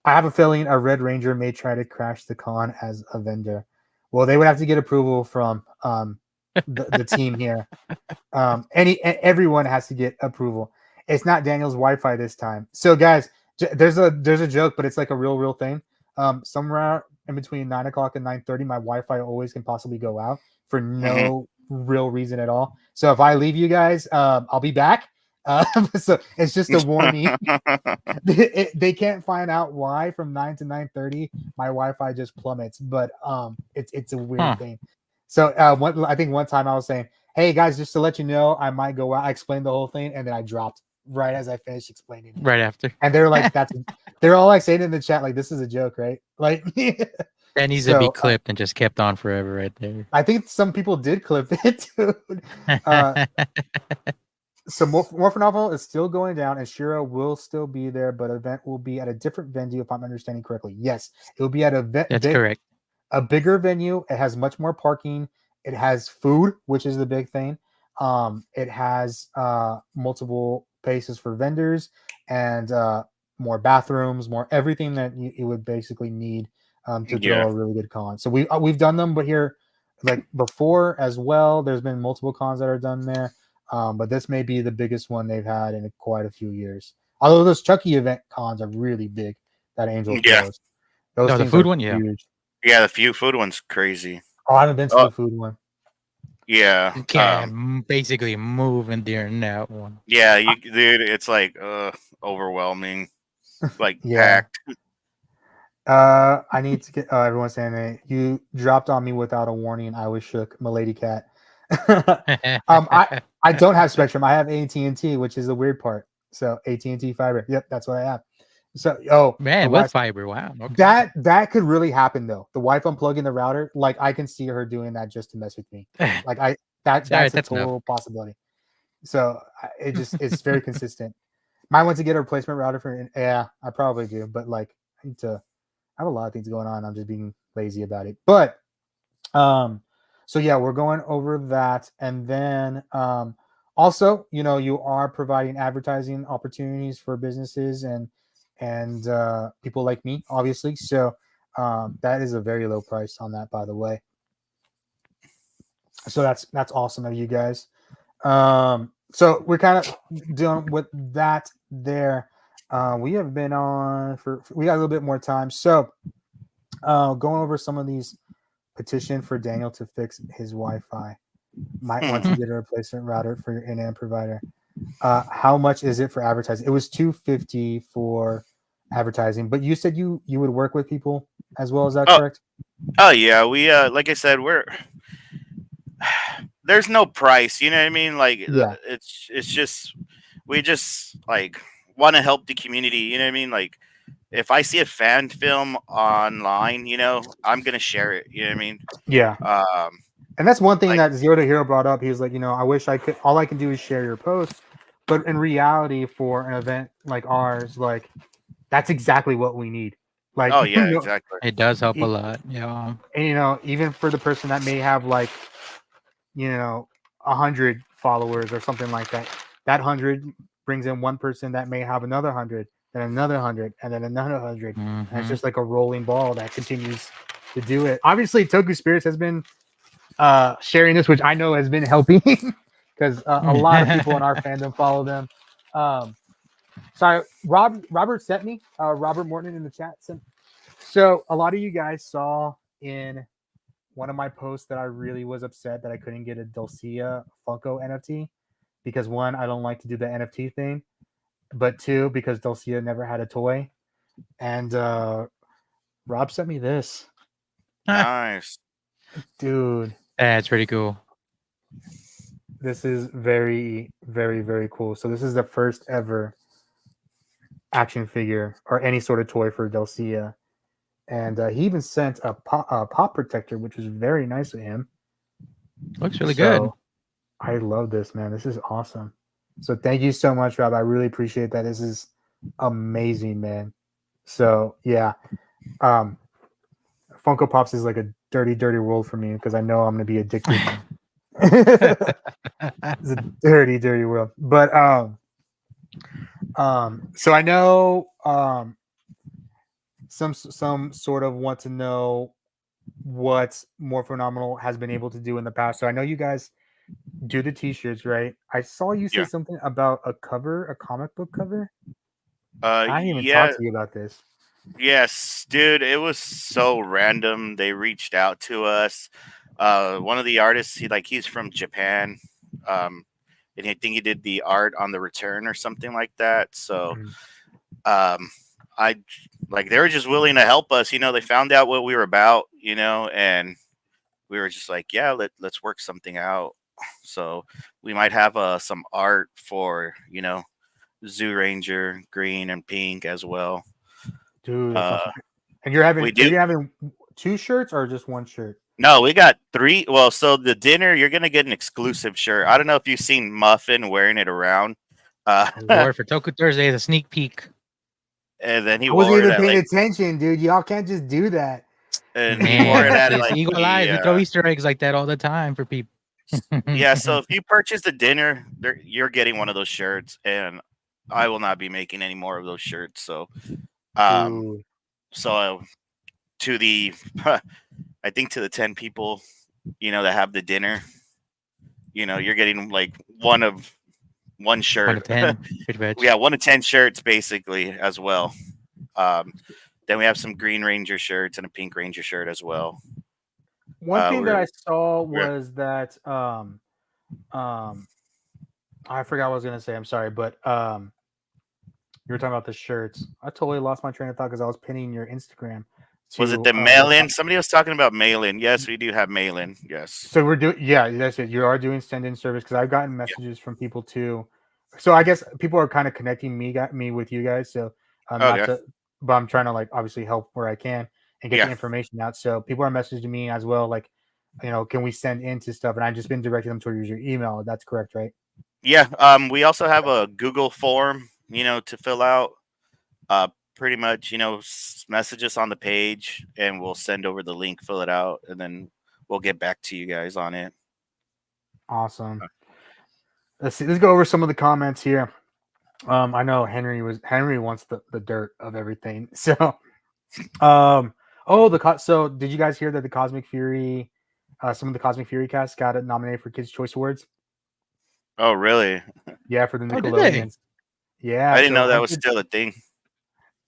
I have a feeling a Red Ranger may try to crash the con as a vendor. Well, they would have to get approval from the team here. Everyone has to get approval. It's not Daniel's Wi-Fi this time. So guys, there's a joke, but it's like a real thing. Somewhere in between 9 o'clock and 9:30, my Wi-Fi always can possibly go out for no real reason at all. So if I leave you guys, I'll be back. So it's just a warning. They can't find out why from 9 to 9:30 my Wi-Fi just plummets, but it's a weird thing. So I think one time I was saying, hey guys, just to let you know, I might go out. I explained the whole thing, and then I dropped right as I finished explaining it. Right after. And they're like, they're all like saying in the chat, like, this is a joke, right? Like that needs to be clipped and just kept on forever right there. I think some people did clip it, dude. So Morphinominal is still going down, and Shiro will still be there, but event will be at a different venue, if I'm understanding correctly. Yes, it will be at That's correct. A bigger venue. It has much more parking. It has food, which is the big thing. It has multiple places for vendors and more bathrooms, more everything that you would basically need to throw a really good con. So we've done them, but here, like before as well, there's been multiple cons that are done there. But this may be the biggest one they've had in quite a few years. Although those Chucky event cons are really big, that Angel throws. The food one, huge. Yeah, the food one's crazy. Oh, I haven't been to the food one. Yeah. You can't basically move in there in that one. Yeah, dude, it's like overwhelming, like Yeah. packed. I need to get. Everyone's saying that you dropped on me without a warning. I was shook, Milady Cat. I don't have Spectrum. I have AT&T, which is the weird part. So AT&T fiber. Yep, that's what I have. So Man, the with Wi- fiber, wow. Okay. that could really happen though. The wife unplugging the router, like I can see her doing that just to mess with me. Like that's Alright, a that's enough. total possibility. So it's very consistent. Might want to get a replacement router for. Yeah, I probably do, but like I need to. I have a lot of things going on. I'm just being lazy about it. But so yeah, we're going over that, and then also, you are providing advertising opportunities for businesses and people like me, obviously. So that is a very low price on that, by the way. So that's awesome of you guys. So we're kind of done with that there. We have been on we got a little bit more time. So going over some of these petition for Daniel to fix his Wi-Fi. Might want to get a replacement router for your in-app provider. How much is it for advertising? It was $250 for advertising, but you said you would work with people as well. Is that correct? Oh yeah, we like I said, there's no price. You know what I mean? Like Yeah. it's just we just like want to help the community. You know what I mean? Like if I see a fan film online, I'm gonna share it. You know what I mean? Yeah. Um, And that's one thing like that Zero to Hero brought up. He was like, I wish I could. All I can do is share your posts, but in reality, for an event like ours, like that's exactly what we need. Like, oh yeah, exactly. It does help a lot. Yeah. and even for the person that may have like 100 followers or something like that, that 100 brings in one person that may have another 100, then another 100, and then another 100, and it's just like a rolling ball that continues to do it. Obviously Toku Spirits has been sharing this, which I know has been helping because a lot of people in our fandom follow them. Sorry, Robert sent me Robert Morton in the chat. So a lot of you guys saw in one of my posts that I really was upset that I couldn't get a Dulcia Funko NFT because one, I don't like to do the NFT thing, but two, because Dulcia never had a toy. And Rob sent me this. Nice. Dude. That's pretty cool. This is very, very, very cool. So this is the first ever action figure or any sort of toy for Dulcia. And he even sent a pop protector, which was very nice of him. Looks really good. I love this, man. This is awesome. So thank you so much, Rob. I really appreciate that. This is amazing, man. So yeah, Funko Pops is like a dirty, dirty world for me because I know I'm gonna be addicted. It's a dirty, dirty world. But so I know some sort of want to know what Morphinominal has been able to do in the past. So I know you guys do the t-shirts, right? I saw you say something about a comic book cover. I didn't even talk to you about this. Yes, dude, it was so random. They reached out to us. One of the artists, he's from Japan. And I think he did the art on the return or something like that. So they were just willing to help us. They found out what we were about, and we were just like, yeah, let's work something out. So we might have some art for, ZyuRanger green and pink as well. Dude, that's awesome. And are you having 2 shirts or just 1 shirt? No, we got 3. Well, so the dinner, you're gonna get an exclusive shirt. I don't know if you've seen Muffin wearing it around. Wore for Toku Thursday, the sneak peek. And then he I wasn't wore even it paying attention, dude. Y'all can't just do that. And he wore it at like Eagle Eyes. We throw Easter eggs like that all the time for people. Yeah, so if you purchase the dinner, you're getting one of those shirts, and I will not be making any more of those shirts. So, to the, I think to the 10 people, that have the dinner, you're getting like one shirt. 1 of 10. Yeah, 1 of 10 shirts basically as well. Then we have some Green Ranger shirts and a Pink Ranger shirt as well. One thing that I saw we're- was that I forgot what I was gonna say. I'm sorry, but you were talking about the shirts. I totally lost my train of thought because I was pinning your Instagram to was it the mail-in? Somebody was talking about mail-in. Yes, we do have mail-in. Yes. So we're doing, yeah, that's it. You are doing send-in service because I've gotten messages from people too. So I guess people are kind of connecting me with you guys. So not Okay. to, but I'm trying to like obviously help where I can and get Yeah. the information out. So people are messaging me as well, like, can we send into stuff? And I've just been directing them towards your email. That's correct, right? Yeah. We also have a Google form, to fill out. Pretty much, message us on the page, and we'll send over the link, fill it out, and then we'll get back to you guys on it. Awesome. Let's see. Let's go over some of the comments here. I know Henry wants the dirt of everything. So, so did you guys hear that the Cosmic Fury, some of the Cosmic Fury cast got it nominated for Kids Choice Awards? Oh, really? Yeah, for the Oh, did they? Nickelodeons. Yeah, I didn't so know that was still a thing.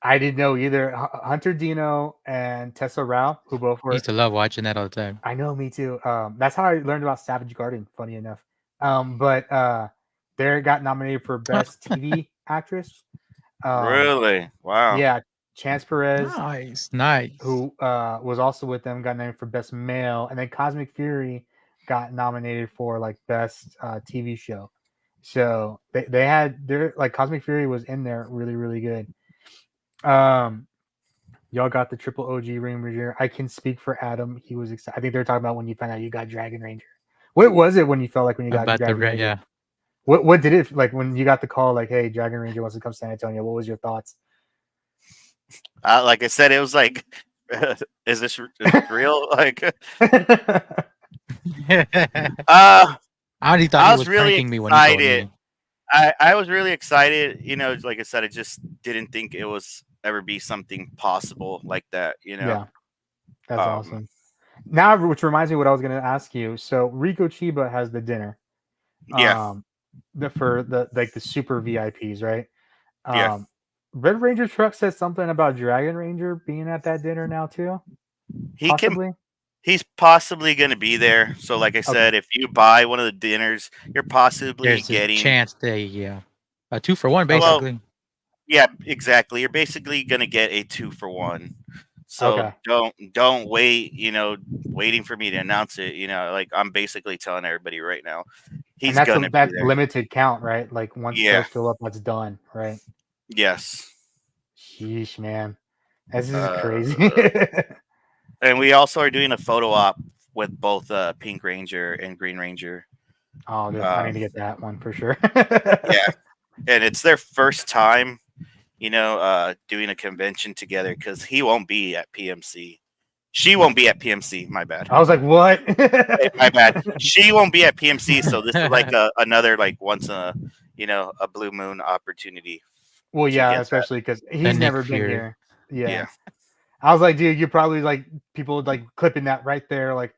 I didn't know either. Hunter Dino and Tessa Rao, who both I were. used to love watching that all the time. I know, me too. That's how I learned about Savage Garden. Funny enough, but they got nominated for Best TV Actress. Really? Wow. Yeah, Chance Perez, Nice. who was also with them, got nominated for Best Male, and then Cosmic Fury got nominated for like Best TV Show. So they had their like Cosmic Fury was in there really, really good. Y'all got the triple OG Ring Ranger. I can speak for Adam. He was excited. I think they're talking about when you found out you got Dragon Ranger. What was it when you felt like when you got About Dragon the Ranger? yeah. What did it like when you got the call like, hey, Dragon Ranger wants to come to San Antonio? What was your thoughts? Like I said, it was like, is this real? Like, I already thought I he was was really pranking me when he told excited. me. I was really excited. Like I said, I just didn't think it was ever be something possible like that. Yeah, that's Um, awesome. Now, which reminds me what I was going to ask you. So Rico Chiba has the dinner. Yeah. For the like the super VIPs, right? Yeah. Red Ranger Truck says something about Dragon Ranger being at that dinner now too. He's possibly going to be there. So, like I said, if you buy one of the dinners, you're possibly There's getting a chance they a 2-for-1 basically. yeah, exactly. You're basically going to get a 2-for-1. So don't wait, waiting for me to announce it. Like I'm basically telling everybody right now, he's and gonna be that's there. limited count, right? Like once those fill up, that's done, right? Yes. Sheesh, man, this is Uh, crazy. And we also are doing a photo op with both Pink Ranger and Green Ranger. Oh, dude, I need to get that one for sure. Yeah, and it's their first time, doing a convention together because he won't be at PMC. She won't be at PMC. My bad. I was like, what? Hey, my bad. She won't be at PMC, so this is like another like once a blue moon opportunity. Well, to yeah, get especially because he's Nick never been Fury. here. Yeah. Yeah. I was like, dude, you probably like people like clipping that right there, like.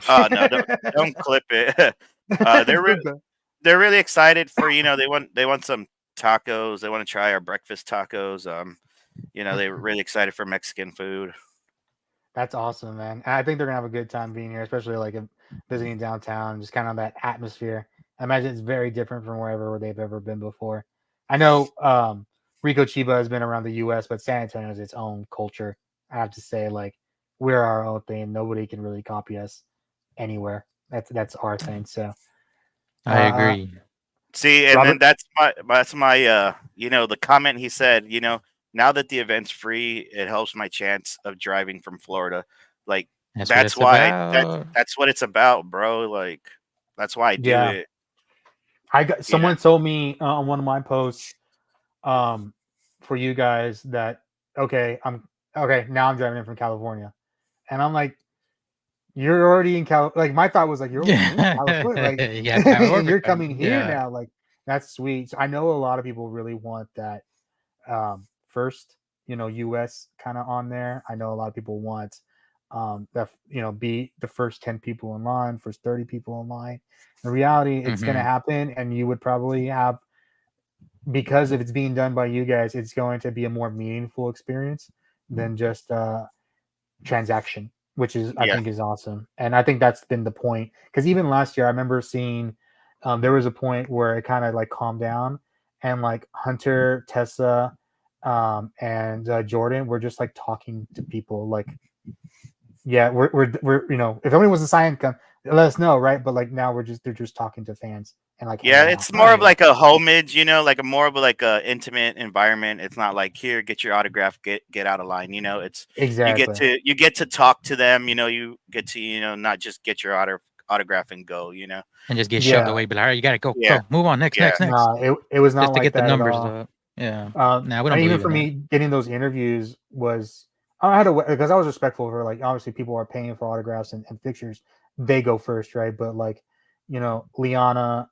Oh no! Don't clip it. They're really excited for they want some tacos. They want to try our breakfast tacos. They're really excited for Mexican food. That's awesome, man. And I think they're gonna have a good time being here, especially like visiting downtown, just kind of that atmosphere. I imagine it's very different from wherever they've ever been before. I know Rico Chiba has been around the U.S., but San Antonio is its own culture. I have to say, like we're our own thing. Nobody can really copy us anywhere. That's our thing. So I agree. See, and Robert? then that's my the comment he said, now that the event's free, it helps my chance of driving from Florida. Like that's why that's what it's about, bro. Like that's why I do it. I got someone told me on one of my posts for you guys that now I'm driving in from California, and I'm like, you're already in Like my thought was like, you're already in California, like and you're coming here now. Like that's sweet. So I know a lot of people really want that first, US kind of on there. I know a lot of people want that be the first 10 people in line, first 30 people in line. In reality, it's going to happen, and you would probably have, because if it's being done by you guys, it's going to be a more meaningful experience than just transaction. which is I Yeah. think is awesome. And I think that's been the point. Because even last year, I remember seeing there was a point where it kind of like calmed down, and like Hunter, Tessa, and Jordan were just like talking to people. Like, yeah, we're if anyone was a sign, come let us know, right? But like now they're just talking to fans and like Yeah, hanging out. it's more of yeah. like a homage, like a more of like a intimate environment. It's not like here, get your autograph, get out of line. It's Exactly. you get to talk to them. You get to not just get your autograph and go. And just get shoved Yeah. away. But all right, you gotta go, Yeah. move on, next, Yeah. next, next, Nah, it was not just to like get the that at numbers all. up. Yeah. Nah, we don't And even believe for in that. me, getting those interviews was I had to because I was respectful of her. Like obviously, people are paying for autographs and pictures. They go first, right? But like Liana,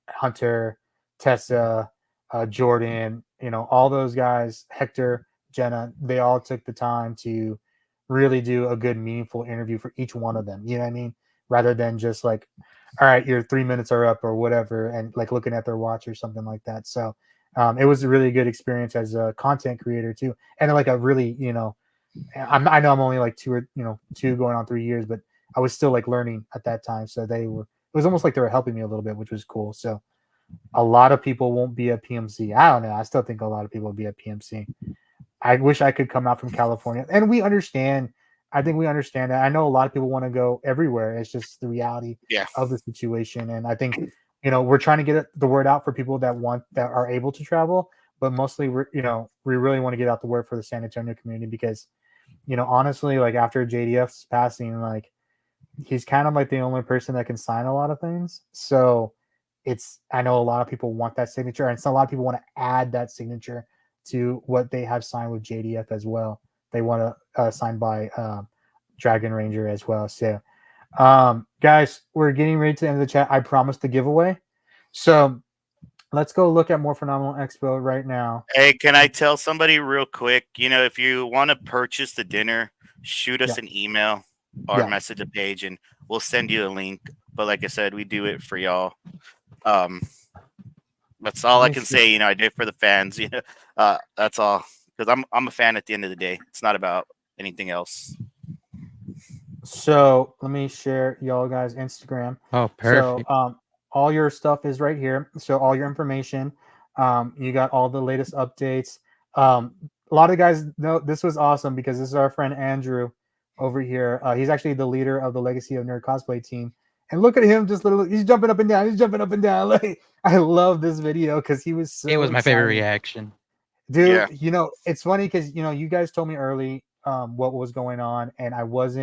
Hunter, Tessa, Jordan, all those guys, Hector, Jenna, they all took the time to really do a good, meaningful interview for each one of them. You know what I mean? Rather than just like, all right, your 3 minutes are up or whatever, and like looking at their watch or something like that. So it was a really good experience as a content creator too, and like a really, I know I'm only like 2 going on 3 years, but I was still like learning at that time. So it was almost like they were helping me a little bit, which was cool. So a lot of people won't be at PMC. I don't know. I still think a lot of people will be at PMC. I wish I could come out from California, and we understand. I think we understand that. I know a lot of people want to go everywhere. It's just the reality Yeah. of the situation, and I think we're trying to get the word out for people that are able to travel, but mostly we really want to get out the word for the San Antonio community because honestly, like after JDF's passing, like he's kind of like the only person that can sign a lot of things. So I know a lot of people want that signature, and so a lot of people want to add that signature to what they have signed with JDF as well. They want to sign by Dragon Ranger as well. So, guys, we're getting ready to the end of the chat. I promised the giveaway, so let's go look at more Phenomenal Expo right now. Hey, can I tell somebody real quick? If you want to purchase the dinner, shoot us an email or message a page, and we'll send you a link. But like I said, we do it for y'all. That's all I can say. I do it for the fans. That's all. Because I'm a fan at the end of the day. It's not about anything else. So let me share y'all guys' Instagram. Oh, perfect. So all your stuff is right here. So all your information. You got all the latest updates. A lot of guys know this was awesome because this is our friend Andrew over here. He's actually the leader of the Legacy of Nerd cosplay team. And look at him, he's jumping up and down. He's jumping up and down. Like, I love this video because he was so it was my favorite excited. reaction. Dude, it's funny because you guys told me early what was going on, and I was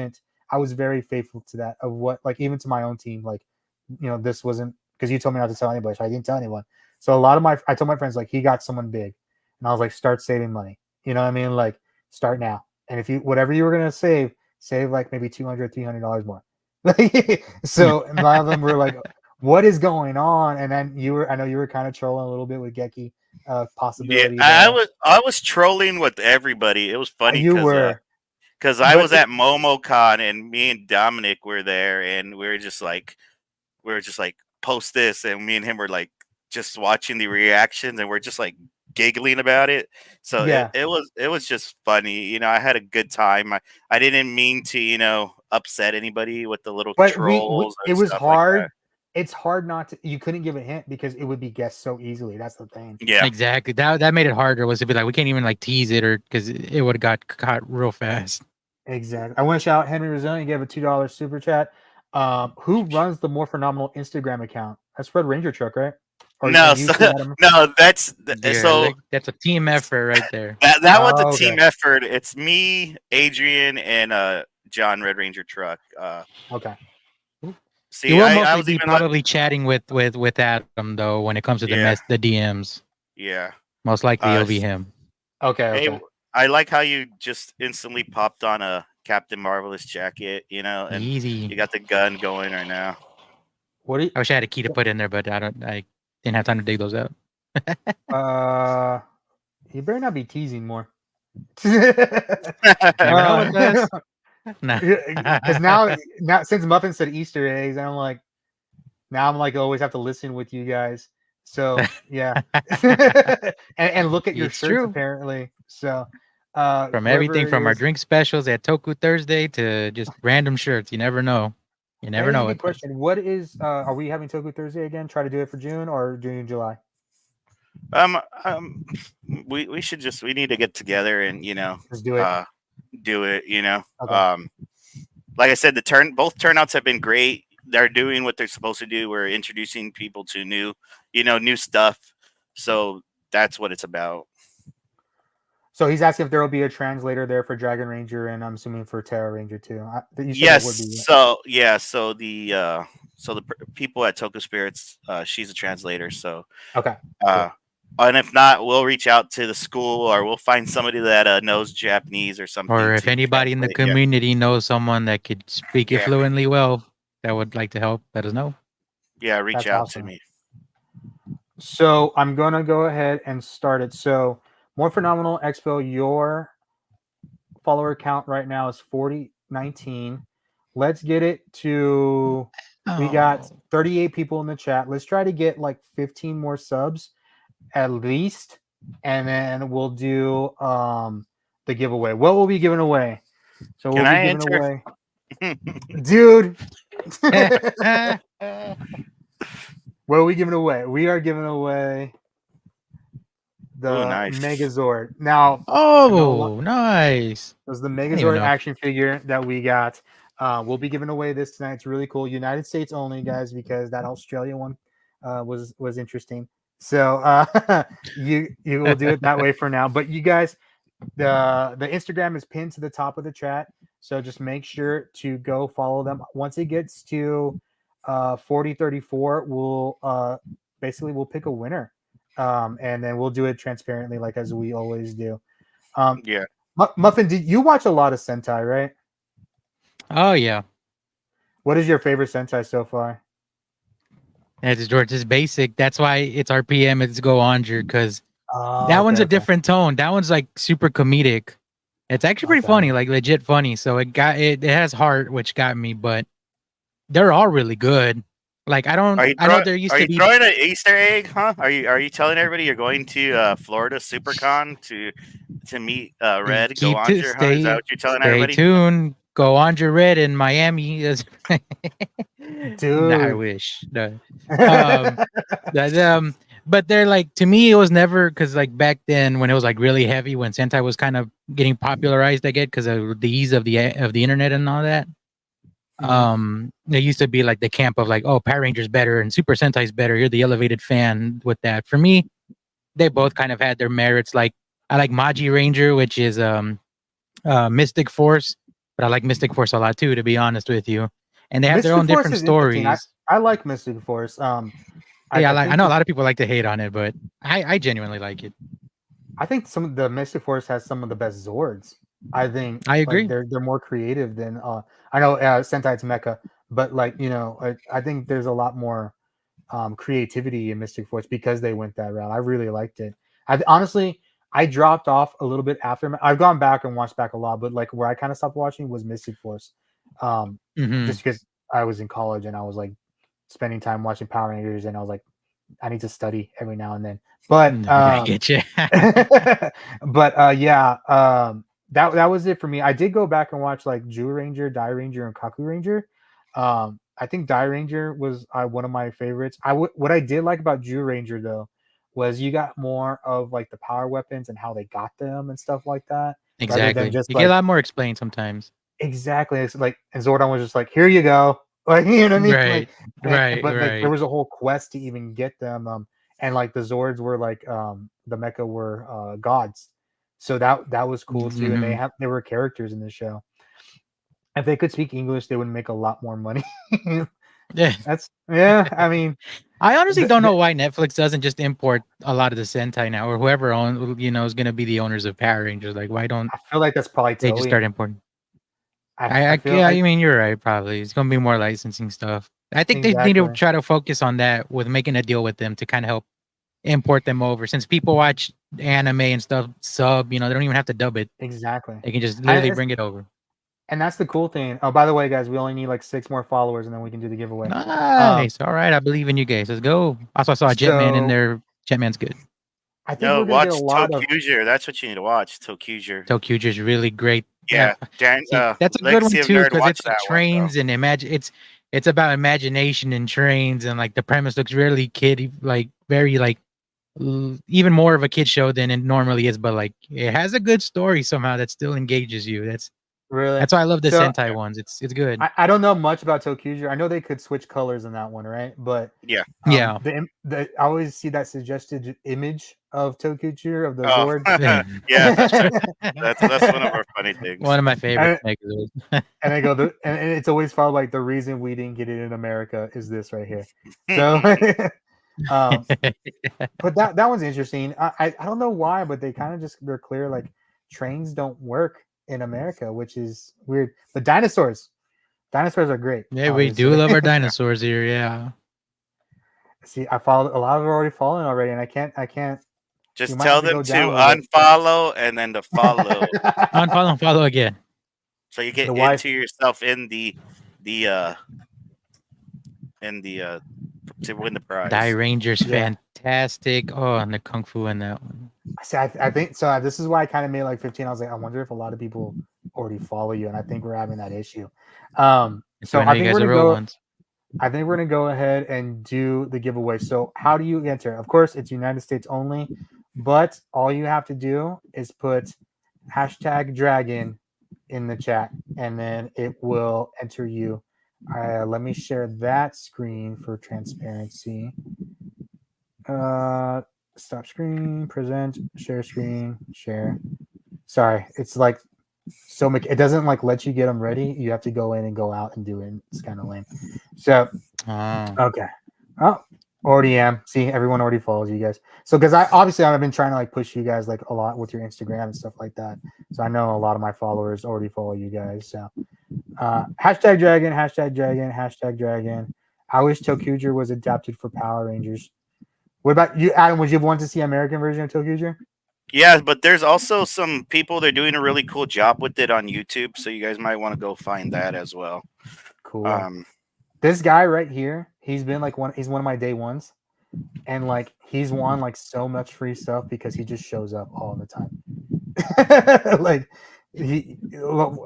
very faithful to that of what, like, even to my own team, like, this wasn't because you told me not to tell anybody, so I didn't tell anyone. So I told my friends, like, he got someone big, and I was like, start saving money. You know what I mean? Like, start now. And if whatever you were gonna save like maybe $200, $300 more. So a lot of them were like, what is going on? And then I know you were kind of trolling a little bit with Geki possibility. Yeah, I was trolling with everybody. It was funny You were. because I was at MomoCon and me and Dominic were there, and we were just like post this, and me and him were like just watching the reactions, and we're just like giggling about it. So Yeah. it was just funny. I had a good time. I didn't mean to upset anybody with the little trolls. It was stuff hard. Like that. It's hard not to. You couldn't give a hint because it would be guessed so easily. That's the thing. Yeah, exactly. That made it harder. Was to be like we can't even like tease it, or because it would have got caught real fast. Exactly. I want to shout out Henry Rosillion. He gave a $2 super chat. Who runs the More Phenomenal Instagram account? That's Red Ranger Truck, right? No, that's so that's a team effort right there. That was a team effort. It's me, Adrian, and John Red Ranger Truck. Okay. See, you will mostly be probably chatting with Adam though when it comes to the DMs. Yeah, most likely it'll be him. Okay. Hey, I like how you just instantly popped on a Captain Marvelous jacket, and easy. You got the gun going right now. I wish I had a key to put in there, but I didn't have time to dig those out. You better not be teasing more. Nah. Because now since Muffin said Easter eggs, I'm like always have to listen with you guys. So yeah, and look at your shirts apparently. So From everything whoever from our is- drink specials at Toku Thursday to just random shirts. You never know. You That never is a know good what. question. What is? Are we having Toku Thursday again? Try to do it for June or June, July? We should just we need to get together and Let's do it. do it. Okay. Like I said, both turnouts have been great. They're doing what they're supposed to do. We're introducing people to new stuff. So that's what it's about. So he's asking if there will be a translator there for Dragon Ranger, and I'm assuming for Terra Ranger too. You said Yes. there would be. So the people at Toku Spirits, she's a translator. So Okay. and if not, we'll reach out to the school or we'll find somebody that knows Japanese or something. Or if anybody in the translate. community knows someone that could speak it Yeah. fluently well, that would like to help, let us know. Yeah, reach That's out awesome. to me. So I'm gonna go ahead and start it. So Morphinominal Expo, your follower count right now is 4019. Let's get it to. We got 38 people in the chat. Let's try to get like 15 more subs at least, and then we'll do the giveaway. What will be given away? So we'll Can be I giving enter? away, dude. What are we giving away? We are giving away the Ooh, nice. Megazord. Now, Oh, nice. it was the even Megazord know. action figure that we got. We'll be giving away this tonight. It's really cool. United States only, guys, because that Australia one was interesting. So you will do it that way for now. But you guys, the Instagram is pinned to the top of the chat. So just make sure to go follow them. Once it gets to 4034, we'll basically we'll pick a winner. And then we'll do it transparently, like as we always do. Yeah. Muffin, did you watch a lot of Sentai, right? Oh, yeah. What is your favorite Sentai so far? It's George's basic. That's why it's RPM. It's Go Onger because Oh, that one's a okay. different tone. That one's like super comedic. It's actually pretty Okay. funny, like legit funny. So it has heart, which got me, but they're all really good. Like I know there used to be throwing an Easter egg, huh? Are you telling everybody you're going to Florida SuperCon to meet Red Go Onger? Huh? Is that what you're telling stay everybody? tuned. Go Onger Red in Miami. Dude. Nah, I wish. No. But they're like, to me, it was never, because like back then when it was like really heavy, when Sentai was kind of getting popularized, I get, because of the ease of the internet and all that. There used to be like the camp of like, oh, Power Rangers better and Super Sentai's better. You're the elevated fan with that. For me, they both kind of had their merits. Like I like Magi Ranger, which is Mystic Force, but I like Mystic Force a lot too, to be honest with you. And they have their own different stories. I like Mystic Force. I know a lot of people like to hate on it, but I genuinely like it. I think some of the Mystic Force has some of the best Zords. I think I agree. Like, they're more creative than I know Sentai's Mecha, but like I think there's a lot more creativity in Mystic Force because they went that route. I really liked it. I dropped off a little bit after. I've gone back and watched back a lot, but like where I kind of stopped watching was Mystic Force, just because I was in college and I was like spending time watching Power Rangers, and I was like, I need to study every now and then. But I get you. but yeah, that was it for me. I did go back and watch like ZyuRanger, DaiRanger, and Kaku Ranger. I think DaiRanger was one of my favorites. What I did like about ZyuRanger though was you got more of like the power weapons and how they got them and stuff like that. Exactly. Just you get a lot more explained sometimes. Exactly. It's like, and Zordon was just like, here you go. Like, you know what I mean? Right. Like, but like there was a whole quest to even get them. And like the Zords were like the mecha were gods. So that was cool too. And they were characters in the show. If they could speak English, they would make a lot more money. Yeah. I mean, I honestly don't know why Netflix doesn't just import a lot of the Sentai now, or whoever is going to be the owners of Power Rangers. Like, why don't I feel like that's probably they just start importing? I mean, you're right. Probably it's going to be more licensing stuff. I think they need to try to focus on that with making a deal with them to kind of help import them over. Since people watch anime and stuff sub, they don't even have to dub it. Exactly. They can just literally bring it over. And that's the cool thing. Oh, by the way, guys, we only need like 6 more followers, and then we can do the giveaway. Nice. All right, I believe in you guys. Let's go. Also, I saw Jetman in there. Jetman's good. I think No, we're gonna watch get a lot of. Tokuger. That's what you need to watch. Tokuger. Tokuger's really great. Yeah, Dan, See, that's a good one Legacy of too Nerd. because Watch it's that like trains and imagine. It's about imagination and trains and like the premise looks really kid like very like even more of a kid show than it normally is, but like it has a good story somehow that still engages you. Really? That's why I love the So Sentai ones. It's good. I don't know much about Tokuger. I know they could switch colors in that one, right? But Yeah. Yeah. I always see that suggested image of Tokuger of the Oh, Zord. yeah. That's one of our funny things. One of my favorite and I go, and it's always followed like the reason we didn't get it in America is this right here. So, but that one's interesting. I don't know why, but they kind of just they're clear like trains don't work in America, which is weird. But dinosaurs are great. Yeah, we do love our dinosaurs here. Yeah. See, I followed a lot of them already fallen already, and I can't. Just You might tell have to them go to down a little bit. Oh, unfollow and then to follow, Unfollow and follow again. so you get The wife- into yourself in the to win the prize. ZyuRanger's Yeah. fantastic. Oh, and the kung fu in that one. See, I think so. This is why I kind of made like 15. I was like, I wonder if a lot of people already follow you, and I think we're having that issue. So I know you guys are real ones. I think we're gonna go ahead and do the giveaway. So how do you enter? Of course, it's United States only, but all you have to do is put #dragon in the chat, and then it will enter you. Let me share that screen for transparency. Stop screen, present, share screen, share. Sorry, it's like so much. It doesn't like let you get them ready. You have to go in and go out and do it. It's kind of lame. So okay. Oh, already am. See, everyone already follows you guys. So because I've been trying to like push you guys like a lot with your Instagram and stuff like that. So I know a lot of my followers already follow you guys. So #dragon, #dragon. I wish Tokuger was adapted for Power Rangers. What about you, Adam? Would you want to see American version of Tokuger? Yeah, but there's also some people they're doing a really cool job with it on YouTube, so you guys might want to go find that as well. Cool. This guy right here, he's been like he's one of my day ones, and like he's won like so much free stuff because he just shows up all the time. Like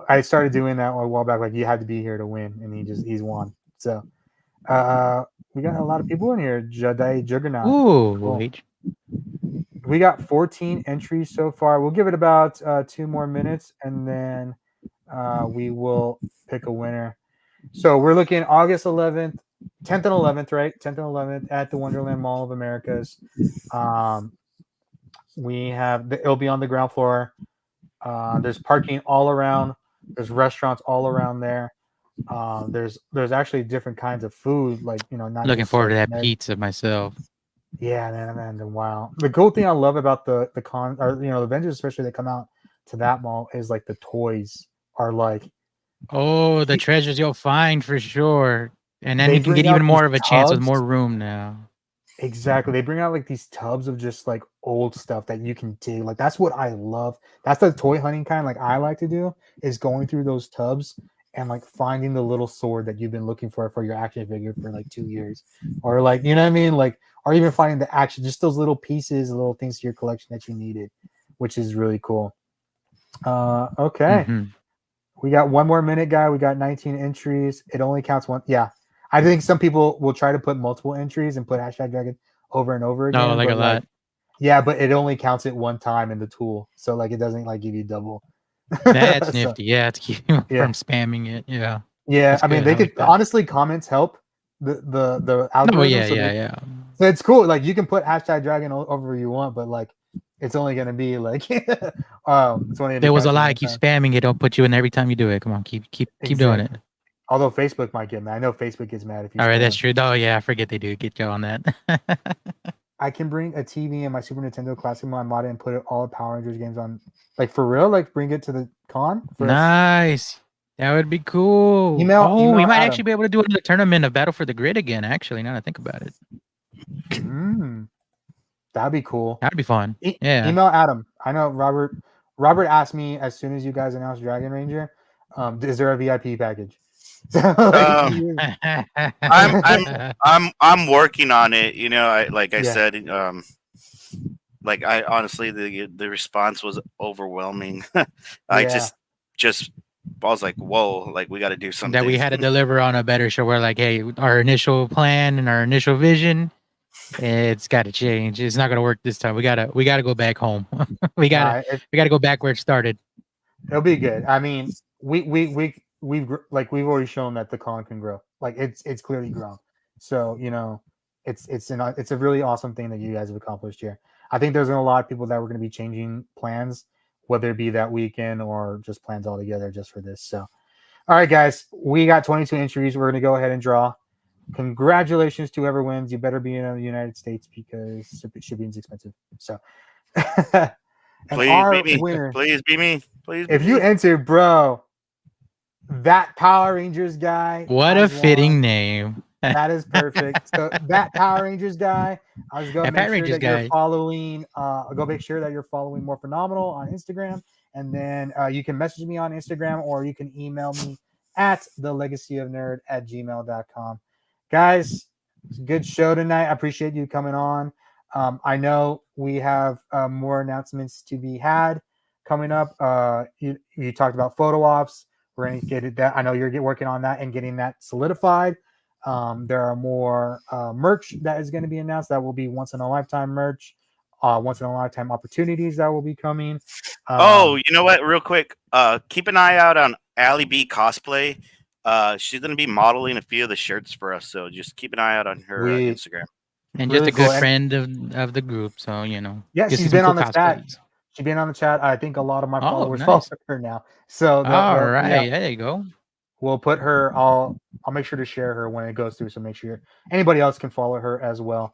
I started doing that a while back. Like you had to be here to win, and he's won. So we got a lot of people in here. Jedi Juggernaut. Ooh, Cool. We got 14 entries so far. We'll give it about 2 more minutes, and then we will pick a winner. So we're looking August 11th, 10th and 11th, right? 10th and 11th at the Wonderland Mall of Americas. We have it'll be on the ground floor. There's parking all around. There's restaurants all around there. There's actually different kinds of food, like not looking just, forward to like, that pizza myself. Yeah, man, wow. The cool thing I love about the con or the vendors especially that come out to that mall is like the toys are like the treasures you'll find for sure. And then They you can bring get out even more these of a chance with tubs. more room now. Exactly. They bring out like these tubs of just like old stuff that you can dig. Like that's what I love. That's the toy hunting kind like I like to do is going through those tubs and like finding the little sword that you've been looking for your action figure for like 2 years. Or like, you know what I mean? Like, or even finding the action, just those little pieces, little things to your collection that you needed, which is really cool. Okay. Mm-hmm. We got 1 more minute, guy. We got 19 entries. It only counts one. Yeah. I think some people will try to put multiple entries and put #dragon over and over again. No, like a lot. Yeah, but it only counts it one time in the tool. So like it doesn't like give you double. That's So, nifty. Yeah, to keep you Yeah. from spamming it. Yeah. yeah, That's I mean good. they I could like that. honestly comments help the algorithm. Oh yeah, so yeah. So it's cool. Like you can put #dragon over you want, but like it's only gonna be like it's only There was a lie. one Keep time. spamming it. Don't put you in every time you do it. Come on, keep doing it. Although Facebook might get mad. I know Facebook gets mad if you All right, that's spam. true. Oh yeah, I forget they do get you on that. I can bring a TV and my Super Nintendo Classic mod and put it all Power Rangers games on. Like for real, like bring it to the con. For us. Nice. That would be cool. We Email might Adam. actually be able to do another tournament of Battle for the Grid again. Actually, now that I think about it, That'd be cool. that'd be fun. Yeah. Email Adam. I know Robert. Robert asked me as soon as you guys announced Dragon Ranger, is there a VIP package? I'm working on it. You know, I Yeah. said, like I honestly the response was overwhelming. I Yeah. just I was like, whoa, like we got to do something. That we had to deliver on a better show. We're like, hey, our initial plan and our initial vision, it's got to change. It's not gonna work this time. We gotta go back home. we gotta go back where it started. It'll be good. I mean, we've already shown that the con can grow. Like it's clearly grown. So it's a really awesome thing that you guys have accomplished here. I think there's a lot of people that were going to be changing plans, whether it be that weekend or just plans altogether just for this. So, all right, guys, we got 22 entries. We're going to go ahead and draw. Congratulations to whoever wins. You better be in the United States because shipping is expensive. So, please be me. Winner, please be me. Please. If you enter, bro, that Power Rangers guy. What a fitting name. That is perfect. So that Power Rangers guy, I was going to make sure that you're following. Go make sure that you're following Morphinominal on Instagram, and then you can message me on Instagram or you can email me at thelegacyofnerd@gmail.com. Guys, it's a good show tonight. I appreciate you coming on. I know we have more announcements to be had coming up. You talked about photo ops. We're going to get it. That I know you're working on that and getting that solidified. There are more merch that is going to be announced. That will be once in a lifetime merch, once in a lifetime opportunities that will be coming. You know what? Real quick, keep an eye out on Allie B Cosplay. She's going to be modeling a few of the shirts for us, so just keep an eye out on her Instagram. And just a good friend of the group, so Yeah, she's been on the chat. She's been on the chat. I think a lot of my followers follow her now. So all right, there you go. We'll put her. I'll make sure to share her when it goes through. So make sure anybody else can follow her as well.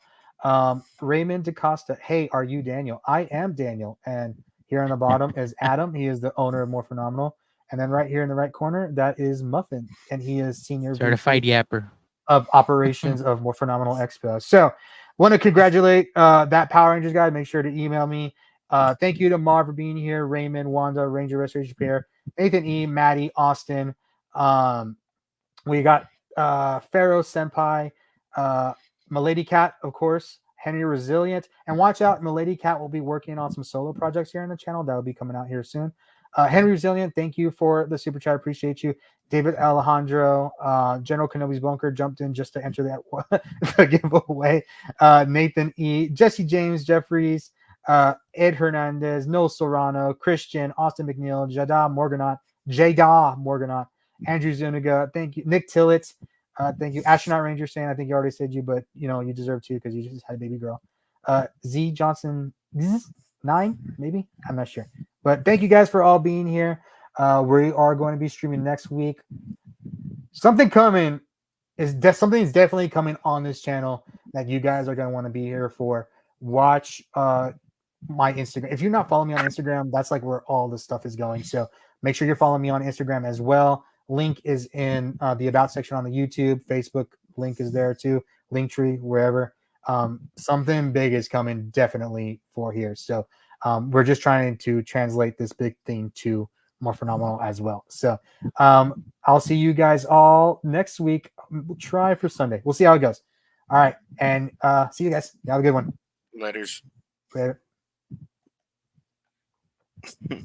Raymond DaCosta. Hey, are you Daniel? I am Daniel. And here on the bottom is Adam. He is the owner of Morphinominal. And then right here in the right corner, that is Muffin, and he is senior certified yapper of operations of Morphinominal Expo. So, want to congratulate that Power Rangers guy. Make sure to email me. Thank you to Marv for being here. Raymond, Wanda, Ranger Restoration Pair, Nathan E, Maddie, Austin. We got Pharaoh Senpai, Milady Cat, of course, Henry Resilient, and watch out, Milady Cat will be working on some solo projects here on the channel that will be coming out here soon. Henry Resilient, thank you for the super chat. Appreciate you. David Alejandro, General Kenobi's Bunker jumped in just to enter that the giveaway. Nathan E, Jesse James Jeffries, Ed Hernandez, Noel Serrano, Christian, Austin McNeil, Jada Morganot, Andrew Zuniga, thank you. Nick Tillett, thank you. Astronaut Ranger saying, I think you already said you, but you deserve to because you just had a baby girl. Z Johnson 9, maybe? I'm not sure. But thank you guys for all being here. We are going to be streaming next week. Something is definitely coming on this channel that you guys are going to want to be here for. Watch my Instagram. If you're not following me on Instagram, that's like where all the stuff is going. So make sure you're following me on Instagram as well. Link is in the About section on the YouTube. Facebook link is there too. Linktree, wherever. Something big is coming definitely for here. So we're just trying to translate this big thing to more phenomenal as well. So I'll see you guys all next week. We'll try for Sunday. We'll see how it goes. All right. And see you guys. Have a good one. Later. Later.